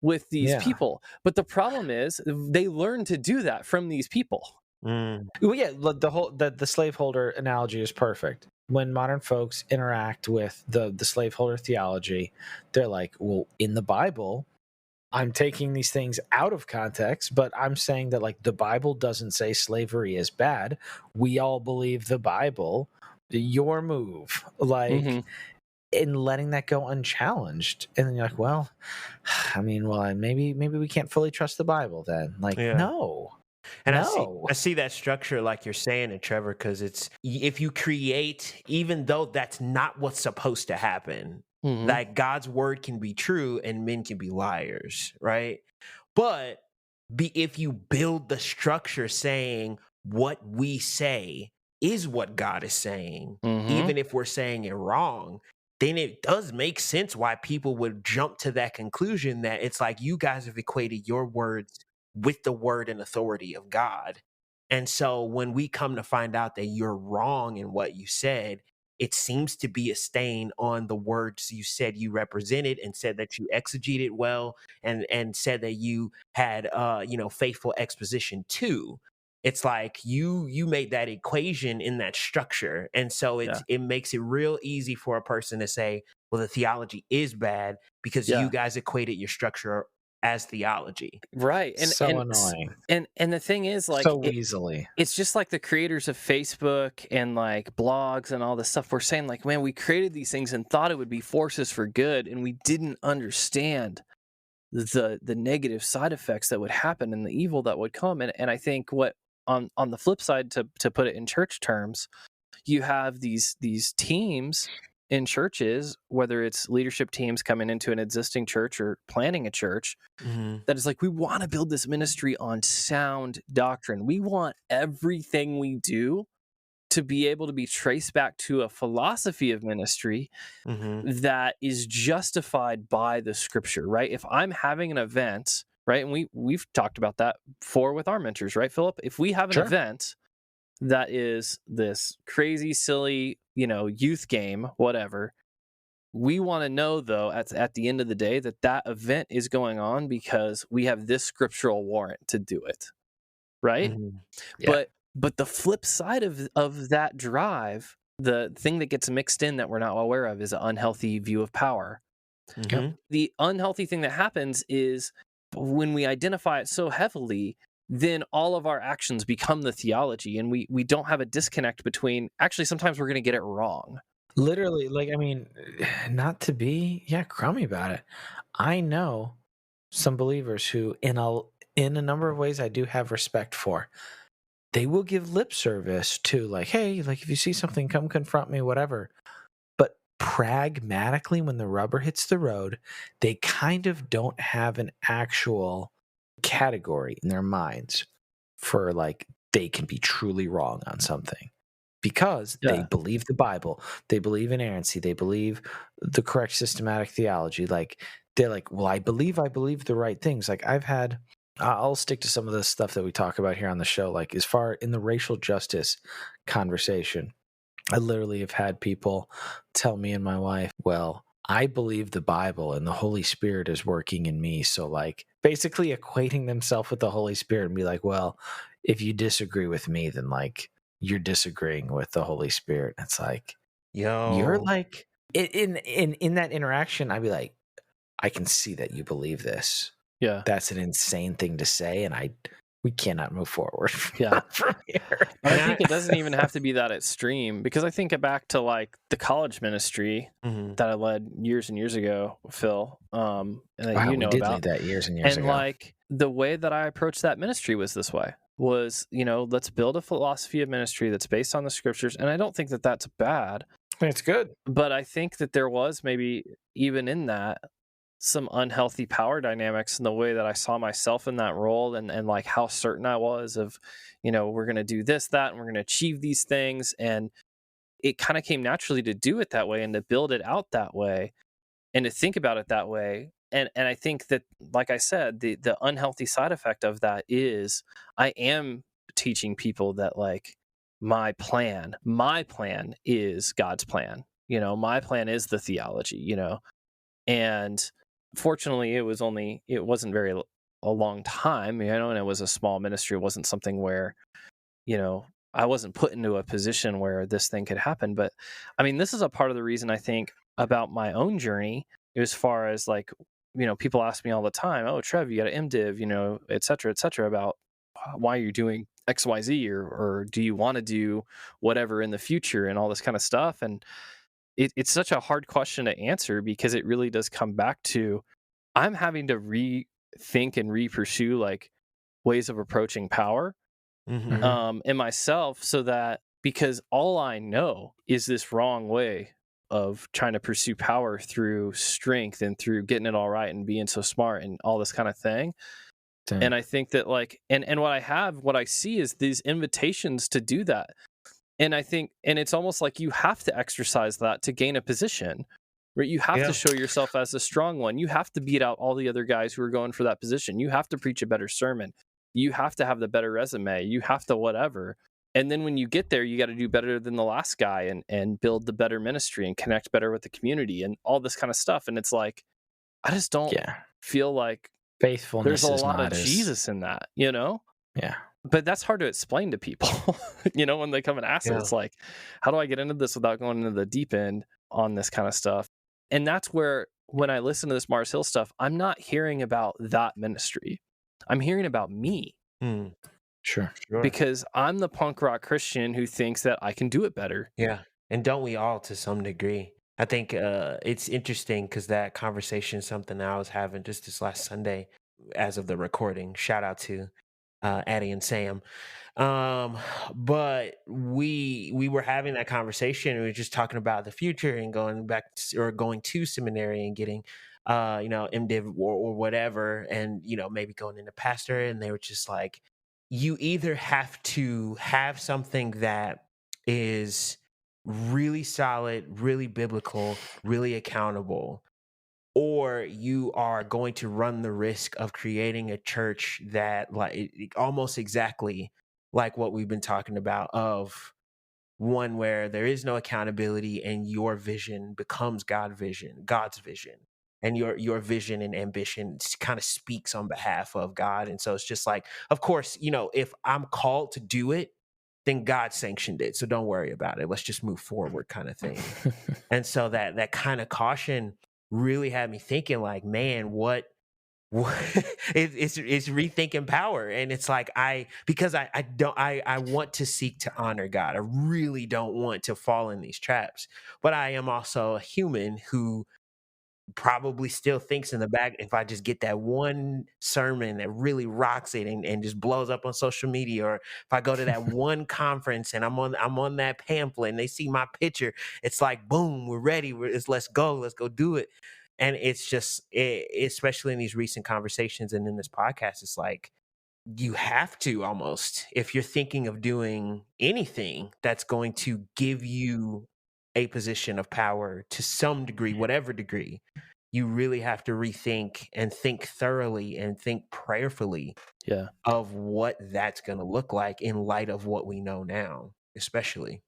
with these people. But the problem is they learn to do that from these people. Well, yeah, the slaveholder analogy is perfect. When modern folks interact with the slaveholder theology, they're like, well, in the Bible, I'm taking these things out of context, but I'm saying that, like, the Bible doesn't say slavery is bad. We all believe the Bible. Your move, like, in letting that go unchallenged, and then you're like, well, I mean, maybe we can't fully trust the Bible then. Like, no. And No. I see that structure like you're saying it, Trevor, because if you create, even though that's not what's supposed to happen, Mm-hmm. like God's word can be true and men can be liars, right? But if you build the structure saying what we say is what God is saying, Mm-hmm. even if we're saying it wrong, then it does make sense why people would jump to that conclusion that it's like you guys have equated your words with the word and authority of God. And so when we come to find out that you're wrong in what you said, it seems to be a stain on the words you said you represented and said that you exegeted well and said that you had faithful exposition too. It's like you made that equation in that structure. And so Yeah. it makes it real easy for a person to say, well, the theology is bad because you Yeah. guys equated your structure as theology. Right. So annoying. And the thing is, like, So easily. it's just like the creators of Facebook and like blogs and all this stuff. We're saying, like, man, we created these things and thought it would be forces for good, and we didn't understand the negative side effects that would happen and the evil that would come. And I think what on the flip side, to put it in church terms, you have these teams in churches, whether it's leadership teams coming into an existing church or planning a church, that is like, we want to build this ministry on sound doctrine. We want everything we do to be able to be traced back to a philosophy of ministry that is justified by the scripture, right? If I'm having an event, right, and we've talked about that before with our mentors, right, Philip? If we have an Sure. event that is this crazy, silly, youth game, whatever, we want to know, though, at the end of the day, that event is going on because we have this scriptural warrant to do it, right? Yeah. But the flip side of that drive, the thing that gets mixed in that we're not aware of, is an unhealthy view of power. The unhealthy thing that happens is when we identify it so heavily, then all of our actions become the theology, and we don't have a disconnect between, actually, sometimes we're going to get it wrong. Literally, like, I mean, not to be crummy about it. I know some believers who in a number of ways I do have respect for. They will give lip service to, like, hey, like, if you see something, come confront me, whatever. But pragmatically, when the rubber hits the road, they kind of don't have an actual category in their minds for, like, they can be truly wrong on something. Because they believe the Bible, they believe in inerrancy, they believe the correct systematic theology. Like, they're like, well, I believe the right things. Like, I'll stick to some of the stuff that we talk about here on the show. Like, as far in the racial justice conversation, I literally have had people tell me and my wife, well, I believe the Bible and the Holy Spirit is working in me. So, like, basically equating themselves with the Holy Spirit and be like, well, if you disagree with me, then, like, you're disagreeing with the Holy Spirit. It's like, you're like, in that interaction, I'd be like, I can see that you believe this. Yeah. That's an insane thing to say, and we cannot move forward from here. But I think it doesn't even have to be that extreme, because I think back to, like, the college ministry that I led years and years ago, Phil, and that Wow, you know we did about. lead that years and years And ago. like, the way that I approached that ministry was this way, was, let's build a philosophy of ministry that's based on the scriptures. And I don't think that that's bad. It's good. But I think that there was maybe even in that some unhealthy power dynamics in the way that I saw myself in that role, and like how certain I was of, we're going to do this, that, and we're going to achieve these things. And it kind of came naturally to do it that way and to build it out that way and to think about it that way. And I think that, like I said, the unhealthy side effect of that is I am teaching people that, like, my plan is God's plan. My plan is the theology, and fortunately it wasn't very a long time, and it was a small ministry. It wasn't something where, I wasn't put into a position where this thing could happen. But I mean, this is a part of the reason I think about my own journey, as far as, like, people ask me all the time, oh, Trev, you got an MDiv, et cetera, about why you're doing XYZ, or do you want to do whatever in the future, and all this kind of stuff. And it's such a hard question to answer, because it really does come back to, I'm having to rethink and re-pursue, like, ways of approaching power in myself, so that, because all I know is this wrong way of trying to pursue power through strength and through getting it all right and being so smart and all this kind of thing. Same. And I think that, like, and what I see is these invitations to do that. And I think, and it's almost like you have to exercise that to gain a position, right? You have to show yourself as a strong one. You have to beat out all the other guys who are going for that position. You have to preach a better sermon. You have to have the better resume. You have to whatever. And then when you get there, you got to do better than the last guy and build the better ministry and connect better with the community and all this kind of stuff. And it's like, I just don't feel like faithfulness there's a is lot not of Jesus in that, Yeah. But that's hard to explain to people, when they come and ask it. It's like, how do I get into this without going into the deep end on this kind of stuff? And that's where, when I listen to this Mars Hill stuff, I'm not hearing about that ministry. I'm hearing about me. Sure. Because I'm the punk rock Christian who thinks that I can do it better. Yeah. And don't we all, to some degree? I think it's interesting because that conversation is something I was having just this last Sunday as of the recording. Shout out to Addie and Sam. But we were having that conversation. We were just talking about the future and going back or going to seminary and getting MDiv or whatever, and maybe going into pastor. And they were just like, you either have to have something that is really solid, really biblical, really accountable, or you are going to run the risk of creating a church that, like, almost exactly like what we've been talking about, of one where there is no accountability and your vision becomes God's vision, and your vision and ambition kind of speaks on behalf of God. And so it's just like, of course, if I'm called to do it, then God sanctioned it, so don't worry about it. Let's just move forward, kind of thing. And so that kind of caution really had me thinking, like, man, what it's rethinking power. And it's like, because I want to seek to honor God. I really don't want to fall in these traps, but I am also a human who probably still thinks in the back, if I just get that one sermon that really rocks it and just blows up on social media, or if I go to that one conference and I'm on that pamphlet and they see my picture, it's like, boom, we're ready. Let's go do it. And it's just, especially in these recent conversations and in this podcast, it's like, you have to, almost, if you're thinking of doing anything that's going to give you a position of power to some degree, whatever degree, you really have to rethink and think thoroughly and think prayerfully of what that's going to look like in light of what we know now, especially.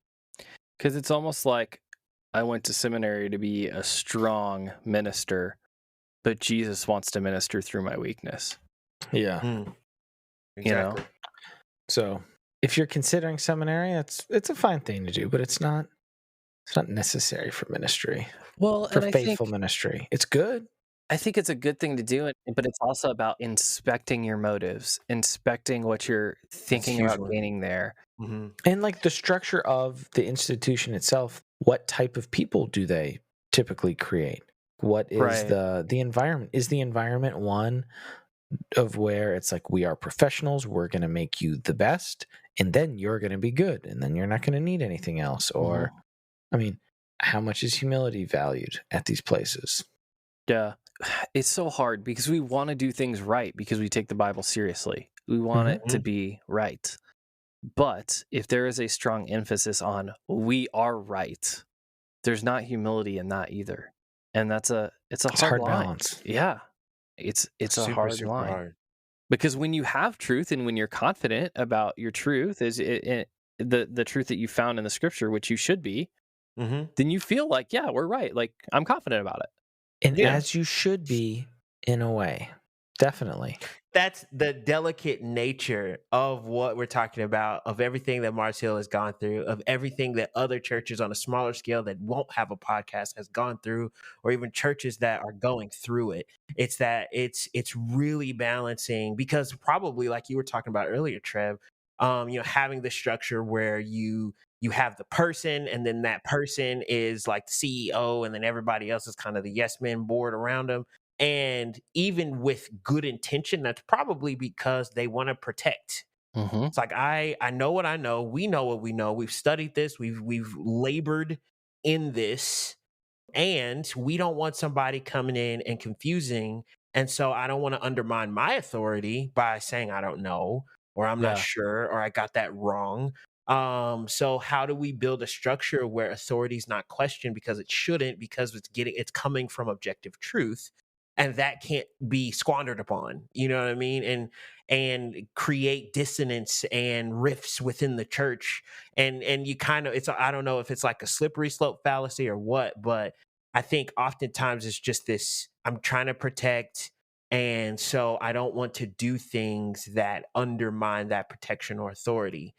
Because it's almost like I went to seminary to be a strong minister, but Jesus wants to minister through my weakness. Yeah. Exactly. So if you're considering seminary, it's a fine thing to do, but it's not necessary for ministry. Well, for faithful ministry. It's good. I think it's a good thing to do, but it's also about inspecting your motives, inspecting what you're thinking about gaining there. And like the structure of the institution itself, what type of people do they typically create? What is the environment? Is the environment one of where it's like, we are professionals, we're going to make you the best, and then you're going to be good, and then you're not going to need anything else? Or, I mean, how much is humility valued at these places? Yeah. It's so hard because we want to do things right because we take the Bible seriously. We want it to be right. But if there is a strong emphasis on we are right, there's not humility in that either. And it's a hard line. Balance. Yeah. It's a hard line. Because when you have truth and when you're confident about your truth, is the truth that you found in the scripture, which you should be, then you feel like, yeah, we're right. Like, I'm confident about it. And as you should be, in a way. Definitely. That's the delicate nature of what we're talking about, of everything that Mars Hill has gone through, of everything that other churches on a smaller scale that won't have a podcast has gone through, or even churches that are going through it. It's that it's really balancing, because probably, like you were talking about earlier, Trev, having the structure where you have the person, and then that person is like the CEO, and then everybody else is kind of the yes men board around them. And even with good intention, that's probably because they want to protect. Mm-hmm. It's like I know what I know. We know what we know. We've studied this. We've labored in this, and we don't want somebody coming in and confusing. And so I don't want to undermine my authority by saying I don't know, or I'm not Yeah. sure, or I got that wrong. So how do we build a structure where authority is not questioned because it shouldn't, because it's coming from objective truth, and that can't be squandered upon. You know what I mean? And create dissonance and rifts within the church. And you kind of, I don't know if it's like a slippery slope fallacy or what, but I think oftentimes it's just this, I'm trying to protect, and so I don't want to do things that undermine that protection or authority.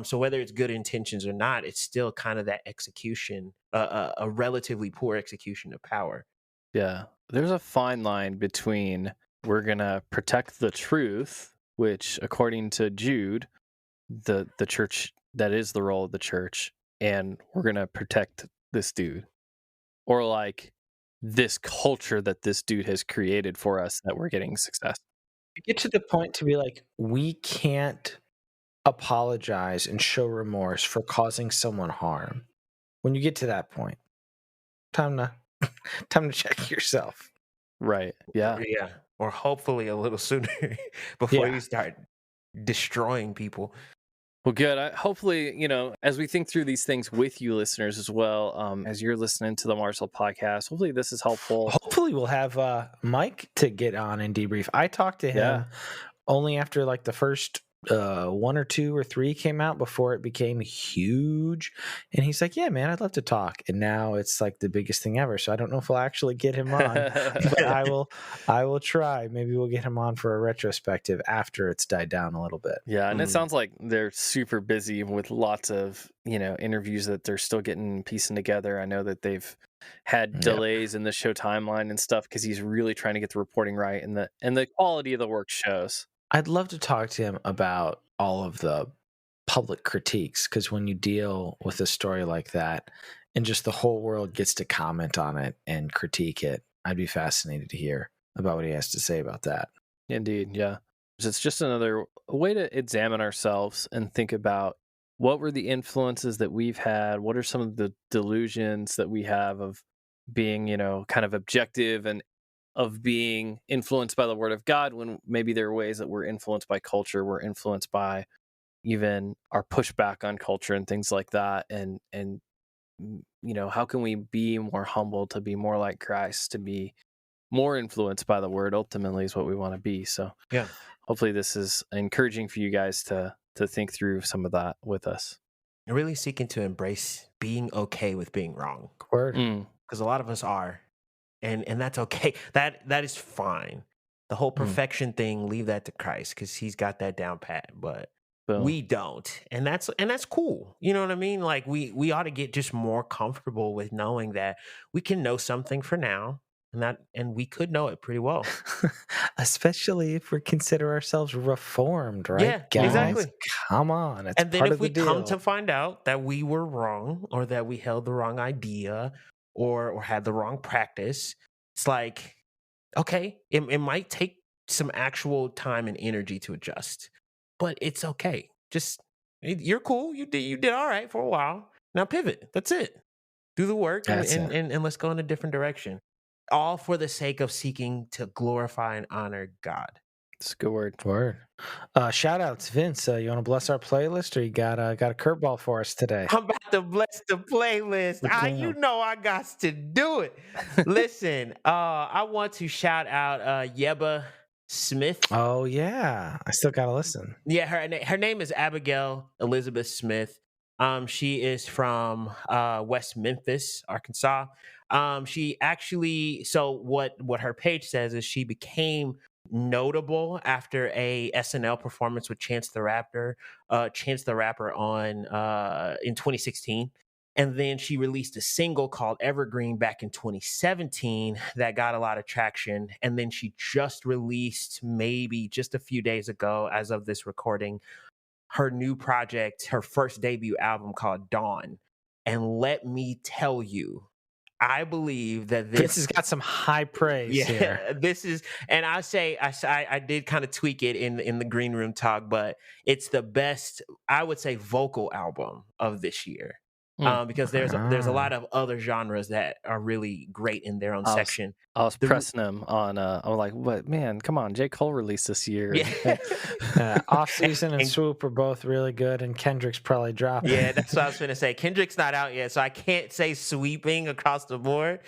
So whether it's good intentions or not, it's still kind of that execution, a relatively poor execution of power. Yeah. There's a fine line between we're going to protect the truth, which according to Jude, the church, that is the role of the church, and we're going to protect this dude. Or like this culture that this dude has created for us that we're getting success. You get to the point to be like, we can't apologize and show remorse for causing someone harm. When you get to that point, time to check yourself. Right. Yeah. Yeah. Or hopefully a little sooner before Yeah. you start destroying people. Well, good. Hopefully, as we think through these things with you listeners as well, as you're listening to the Marcel podcast, hopefully this is helpful. Hopefully we'll have Mike to get on and debrief. I talked to him only after like the first 1 or 2 or 3 came out before it became huge, and he's like, yeah man, I'd love to talk. And now it's like the biggest thing ever, so I don't know if we'll actually get him on. But I will try. Maybe we'll get him on for a retrospective after it's died down a little bit. Yeah, and it sounds like they're super busy with lots of interviews that they're still piecing together. I know that they've had delays in the show timeline and stuff because he's really trying to get the reporting right, and the quality of the work shows. I'd love to talk to him about all of the public critiques, because when you deal with a story like that and just the whole world gets to comment on it and critique it, I'd be fascinated to hear about what he has to say about that. Indeed, yeah. It's just another way to examine ourselves and think about what were the influences that we've had, what are some of the delusions that we have of being, kind of objective and of being influenced by the word of God, when maybe there are ways that we're influenced by culture, we're influenced by even our pushback on culture and things like that. And how can we be more humble, to be more like Christ, to be more influenced by the word, ultimately is what we want to be. So yeah, hopefully this is encouraging for you guys to think through some of that with us. really seeking to embrace being okay with being wrong. Word. Because a lot of us are. And that's okay. That is fine. The whole perfection thing, leave that to Christ, because he's got that down pat. But we don't, and that's cool. You know what I mean? Like we ought to get just more comfortable with knowing that we can know something for now, and we could know it pretty well. Especially if we consider ourselves reformed, right? Yeah, guys? exactly. Come on, it's And then part if of the we come deal. to find out that we were wrong, or that we held the wrong idea, or had the wrong practice, it's like, okay, it might take some actual time and energy to adjust, but it's okay. Just, you're cool. You did all right for a while. Now pivot. That's it. Do the work, and That's it. and let's go in a different direction. All for the sake of seeking to glorify and honor God. It's a good word. Word. Shout outs, Vince. You want to bless our playlist, or you got a curveball for us today? I'm about to bless the playlist. You know I got to do it. Listen, I want to shout out Yeba Smith. Oh yeah, I still gotta listen. Yeah, her name is Abigail Elizabeth Smith. She is from West Memphis, Arkansas. She actually, so what her page says is she became notable after a SNL performance with Chance the Rapper on in 2016. And then she released a single called Evergreen back in 2017 that got a lot of traction. And then she just released, maybe just a few days ago, as of this recording, her new project, her first debut album called Dawn. And let me tell you, I believe that Vince has got some high praise here. this is, and I did kind of tweak it in the green room talk, but it's the best, I would say, vocal album of this year. Because there's a lot of other genres that are really great in their own section. I was pressing him on. I'm like, "What, man? Come on, J. Cole released this year." Yeah. Off Season and Swoop are both really good, and Kendrick's probably dropping. Yeah, that's what I was going to say. Kendrick's not out yet, so I can't say sweeping across the board.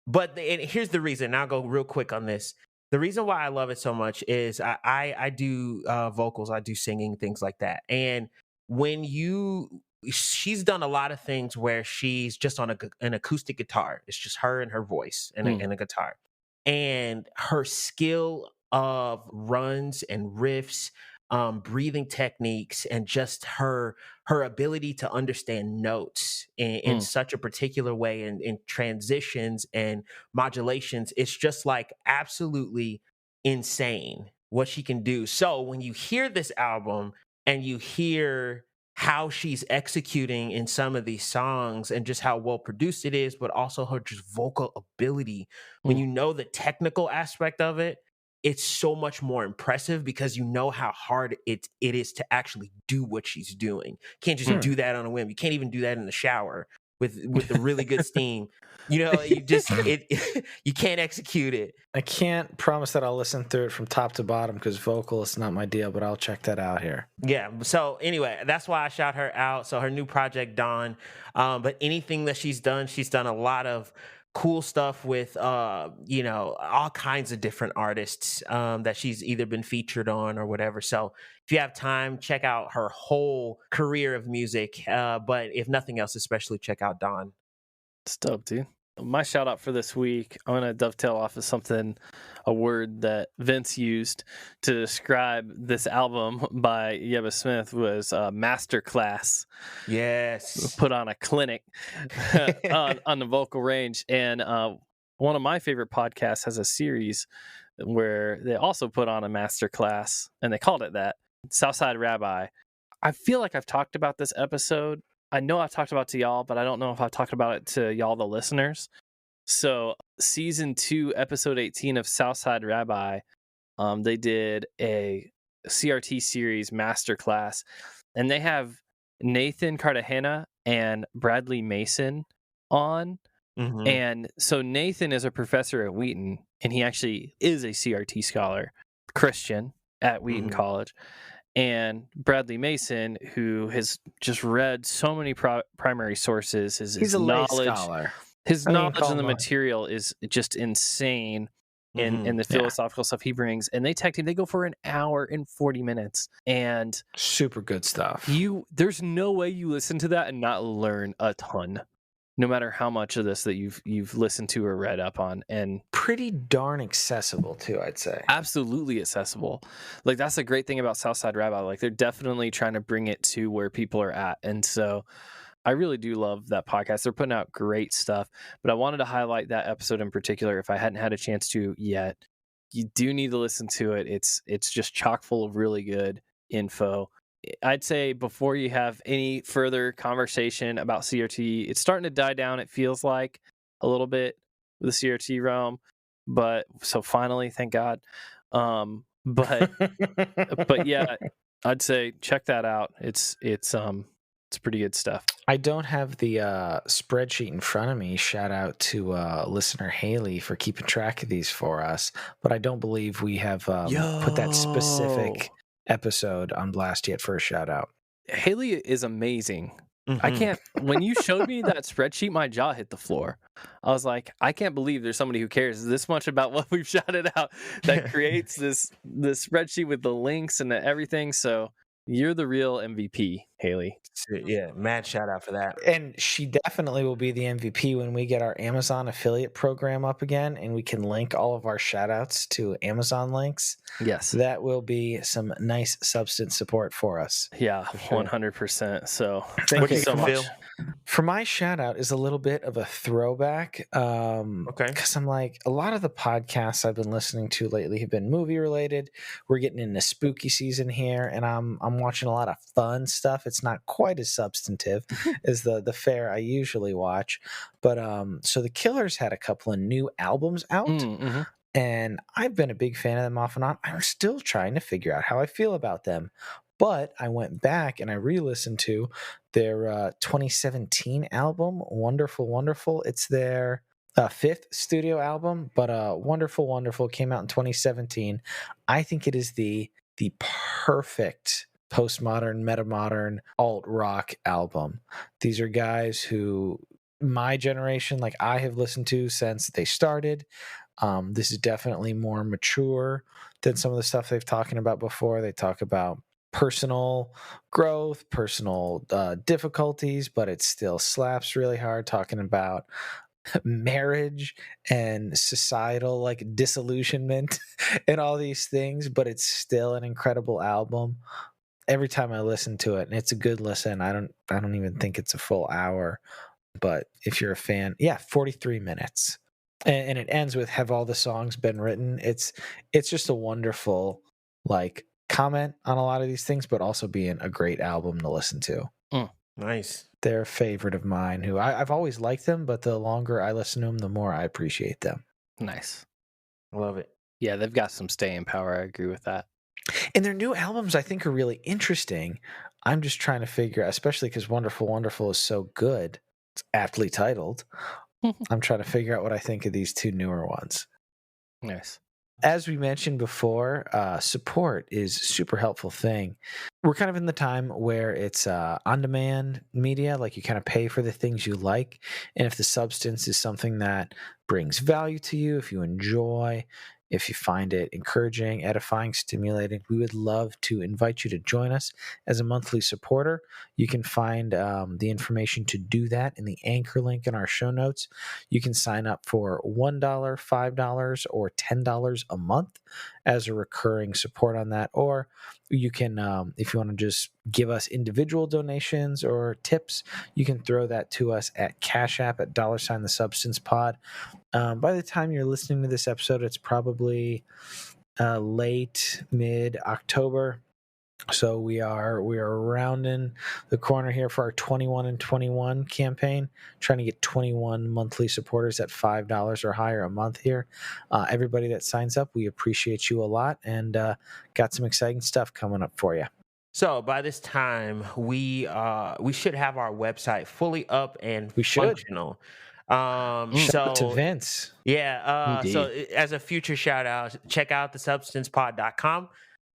But and here's the reason. And I'll go real quick on this. The reason why I love it so much is I do vocals, I do singing, things like that, and when she's done a lot of things where she's just on an acoustic guitar. It's just her and her voice and a guitar. And her skill of runs and riffs, breathing techniques, and just her ability to understand notes in such a particular way, and in transitions and modulations, it's just like absolutely insane what she can do. So when you hear this album and you hear how she's executing in some of these songs and just how well produced it is, but also her just vocal ability. When you know the technical aspect of it, it's so much more impressive because you know how hard it is to actually do what she's doing. Can't just do that on a whim. You can't even do that in the shower with the really good steam. You know, you just you can't execute it. I can't promise that I'll listen through it from top to bottom because vocal is not my deal, but I'll check that out here. Yeah. So anyway, that's why I shout her out. So her new project, Dawn. But anything that she's done a lot of cool stuff with all kinds of different artists that she's either been featured on or whatever. So if you have time, check out her whole career of music. But if nothing else, especially check out Dawn. It's dope, dude. My shout out for this week, I'm going to dovetail off of a word that Vince used to describe this album by Yeba Smith was masterclass. Yes. Put on a clinic on the vocal range. And one of my favorite podcasts has a series where they also put on a masterclass, and they called it that, Southside Rabbi. I feel like I've talked about this episode. I know I've talked about it to y'all, but I don't know if I've talked about it to y'all, the listeners. So season 2, episode 18 of Southside Rabbi, they did a CRT series masterclass, and they have Nathan Cartagena and Bradley Mason on. Mm-hmm. And so Nathan is a professor at Wheaton, and he actually is a CRT scholar, Christian at Wheaton College. And Bradley Mason, who has just read so many primary sources, his knowledge, scholar. His knowledge of the material is just insane in the philosophical stuff he brings. And they tag team, they go for an hour and 40 minutes, and super good stuff. There's no way you listen to that and not learn a ton, no matter how much of this that you've listened to or read up on. And pretty darn accessible too, I'd say. Absolutely accessible. Like, that's the great thing about Southside Rabbi. Like, they're definitely trying to bring it to where people are at. And so I really do love that podcast. They're putting out great stuff, but I wanted to highlight that episode in particular. If I hadn't had a chance to yet, you do need to listen to it. It's just chock full of really good info. I'd say before you have any further conversation about CRT, it's starting to die down, it feels like, a little bit with the CRT realm. But so finally, thank God. But yeah, I'd say check that out. It's pretty good stuff. I don't have the spreadsheet in front of me. Shout out to listener Haley for keeping track of these for us. But I don't believe we have put that specific episode on blast yet for a shout out. Haley is amazing. I can't, when you showed me that spreadsheet, my jaw hit the floor. I was like, I can't believe there's somebody who cares this much about what we've shouted out that creates this spreadsheet with the links and everything. So you're the real MVP, Haley. Yeah, mad shout out for that. And she definitely will be the MVP when we get our Amazon affiliate program up again and we can link all of our shout outs to Amazon links. Yes. That will be some nice substance support for us. Yeah, 100%. So thank you so much. For my shout out is a little bit of a throwback. Okay. Because I'm like, a lot of the podcasts I've been listening to lately have been movie related. We're getting into spooky season here, and I'm I'm watching a lot of fun stuff. It's not quite as substantive as the fare I usually watch. But so the Killers had a couple of new albums out. Mm-hmm. And I've been a big fan of them off and on. I'm still trying to figure out how I feel about them. But I went back and I re-listened to their 2017 album, Wonderful, Wonderful. It's their fifth studio album, but Wonderful, Wonderful came out in 2017. I think it is the perfect postmodern, metamodern, alt rock album. These are guys who my generation, like I have listened to since they started. This is definitely more mature than some of the stuff they've talking about before. They talk about personal growth, personal difficulties, but it still slaps really hard, talking about marriage and societal like disillusionment and all these things, but it's still an incredible album. Every time I listen to it, and it's a good listen. I don't even think it's a full hour, but if you're a fan, 43 minutes. And it ends with "Have all the songs been written?" It's just a wonderful like comment on a lot of these things, but also being a great album to listen to. Nice. They're a favorite of mine who I've always liked them, but the longer I listen to them, the more I appreciate them. Nice. I love it. Yeah, they've got some staying power. I agree with that. And their new albums, I think, are really interesting. I'm just trying to figure, especially because Wonderful, Wonderful is so good. It's aptly titled. I'm trying to figure out what I think of these two newer ones. Nice. As we mentioned before, support is a super helpful thing. We're kind of in the time where it's on-demand media, like you kind of pay for the things you like. And if the substance is something that brings value to you, if you enjoy, if you find it encouraging, edifying, stimulating, we would love to invite you to join us as a monthly supporter. You can find the information to do that in the anchor link in our show notes. You can sign up for $1, $5, or $10 a month as a recurring support on that. Or you can, if you want to just give us individual donations or tips, you can throw that to us at Cash App at $the Substance Pod. By the time you're listening to this episode, it's probably late mid-October. So we are rounding the corner here for our 21 and 21 campaign, trying to get 21 monthly supporters at $5 or higher a month here. Everybody that signs up, we appreciate you a lot, and got some exciting stuff coming up for you. So by this time, we should have our website fully up and functional. Shout out to Vince. Yeah. So as a future shout out, check out thesubstancepod.com.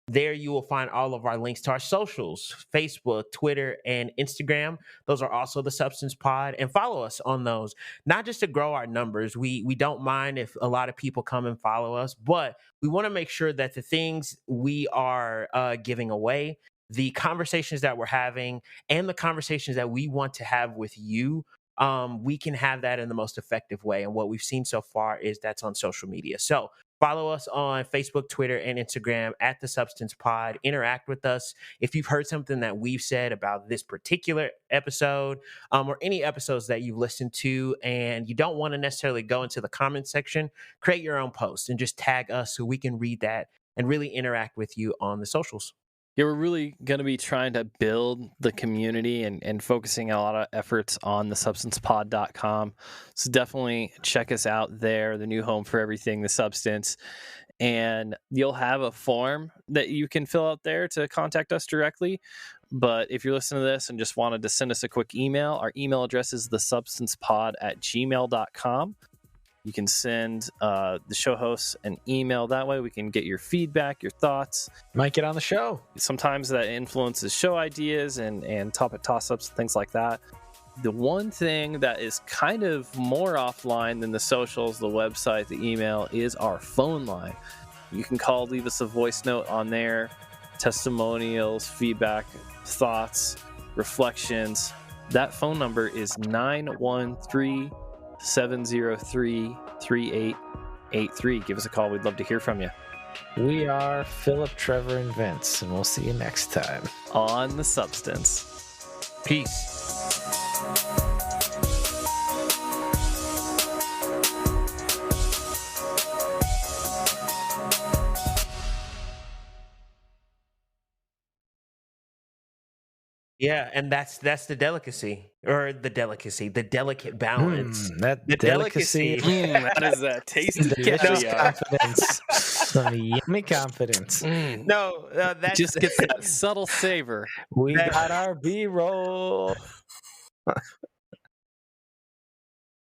There you will find all of our links to our socials, Facebook, Twitter, and Instagram. Those are also the Substance Pod, and follow us on those, not just to grow our numbers. We don't mind if a lot of people come and follow us, but we want to make sure that the things we are giving away, the conversations that we're having, and the conversations that we want to have with you, we can have that in the most effective way. And what we've seen so far is that's on social media. So follow us on Facebook, Twitter, and Instagram at The Substance Pod. Interact with us. If you've heard something that we've said about this particular episode, or any episodes that you've listened to, and you don't want to necessarily go into the comment section, create your own post and just tag us so we can read that and really interact with you on the socials. Yeah, we're really going to be trying to build the community and focusing a lot of efforts on the substancepod.com. So definitely check us out there, the new home for everything, The Substance. And you'll have a form that you can fill out there to contact us directly. But if you're listening to this and just wanted to send us a quick email, our email address is thesubstancepod@gmail.com. You can send the show hosts an email that way. We can get your feedback, your thoughts. Might get on the show. Sometimes that influences show ideas and topic toss-ups, things like that. The one thing that is kind of more offline than the socials, the website, the email, is our phone line. You can call, leave us a voice note on there, testimonials, feedback, thoughts, reflections. That phone number is 913-703-3883. Give us a call. We'd love to hear from you. We are Philip, Trevor, and Vince, and we'll see you next time on The Substance. Peace. Yeah, and that's the delicacy, or the delicate balance. That The delicacy, That is a tasty delicious caviar. confidence, some yummy confidence. No, that's Just gets that subtle savor. We That- got our B-roll.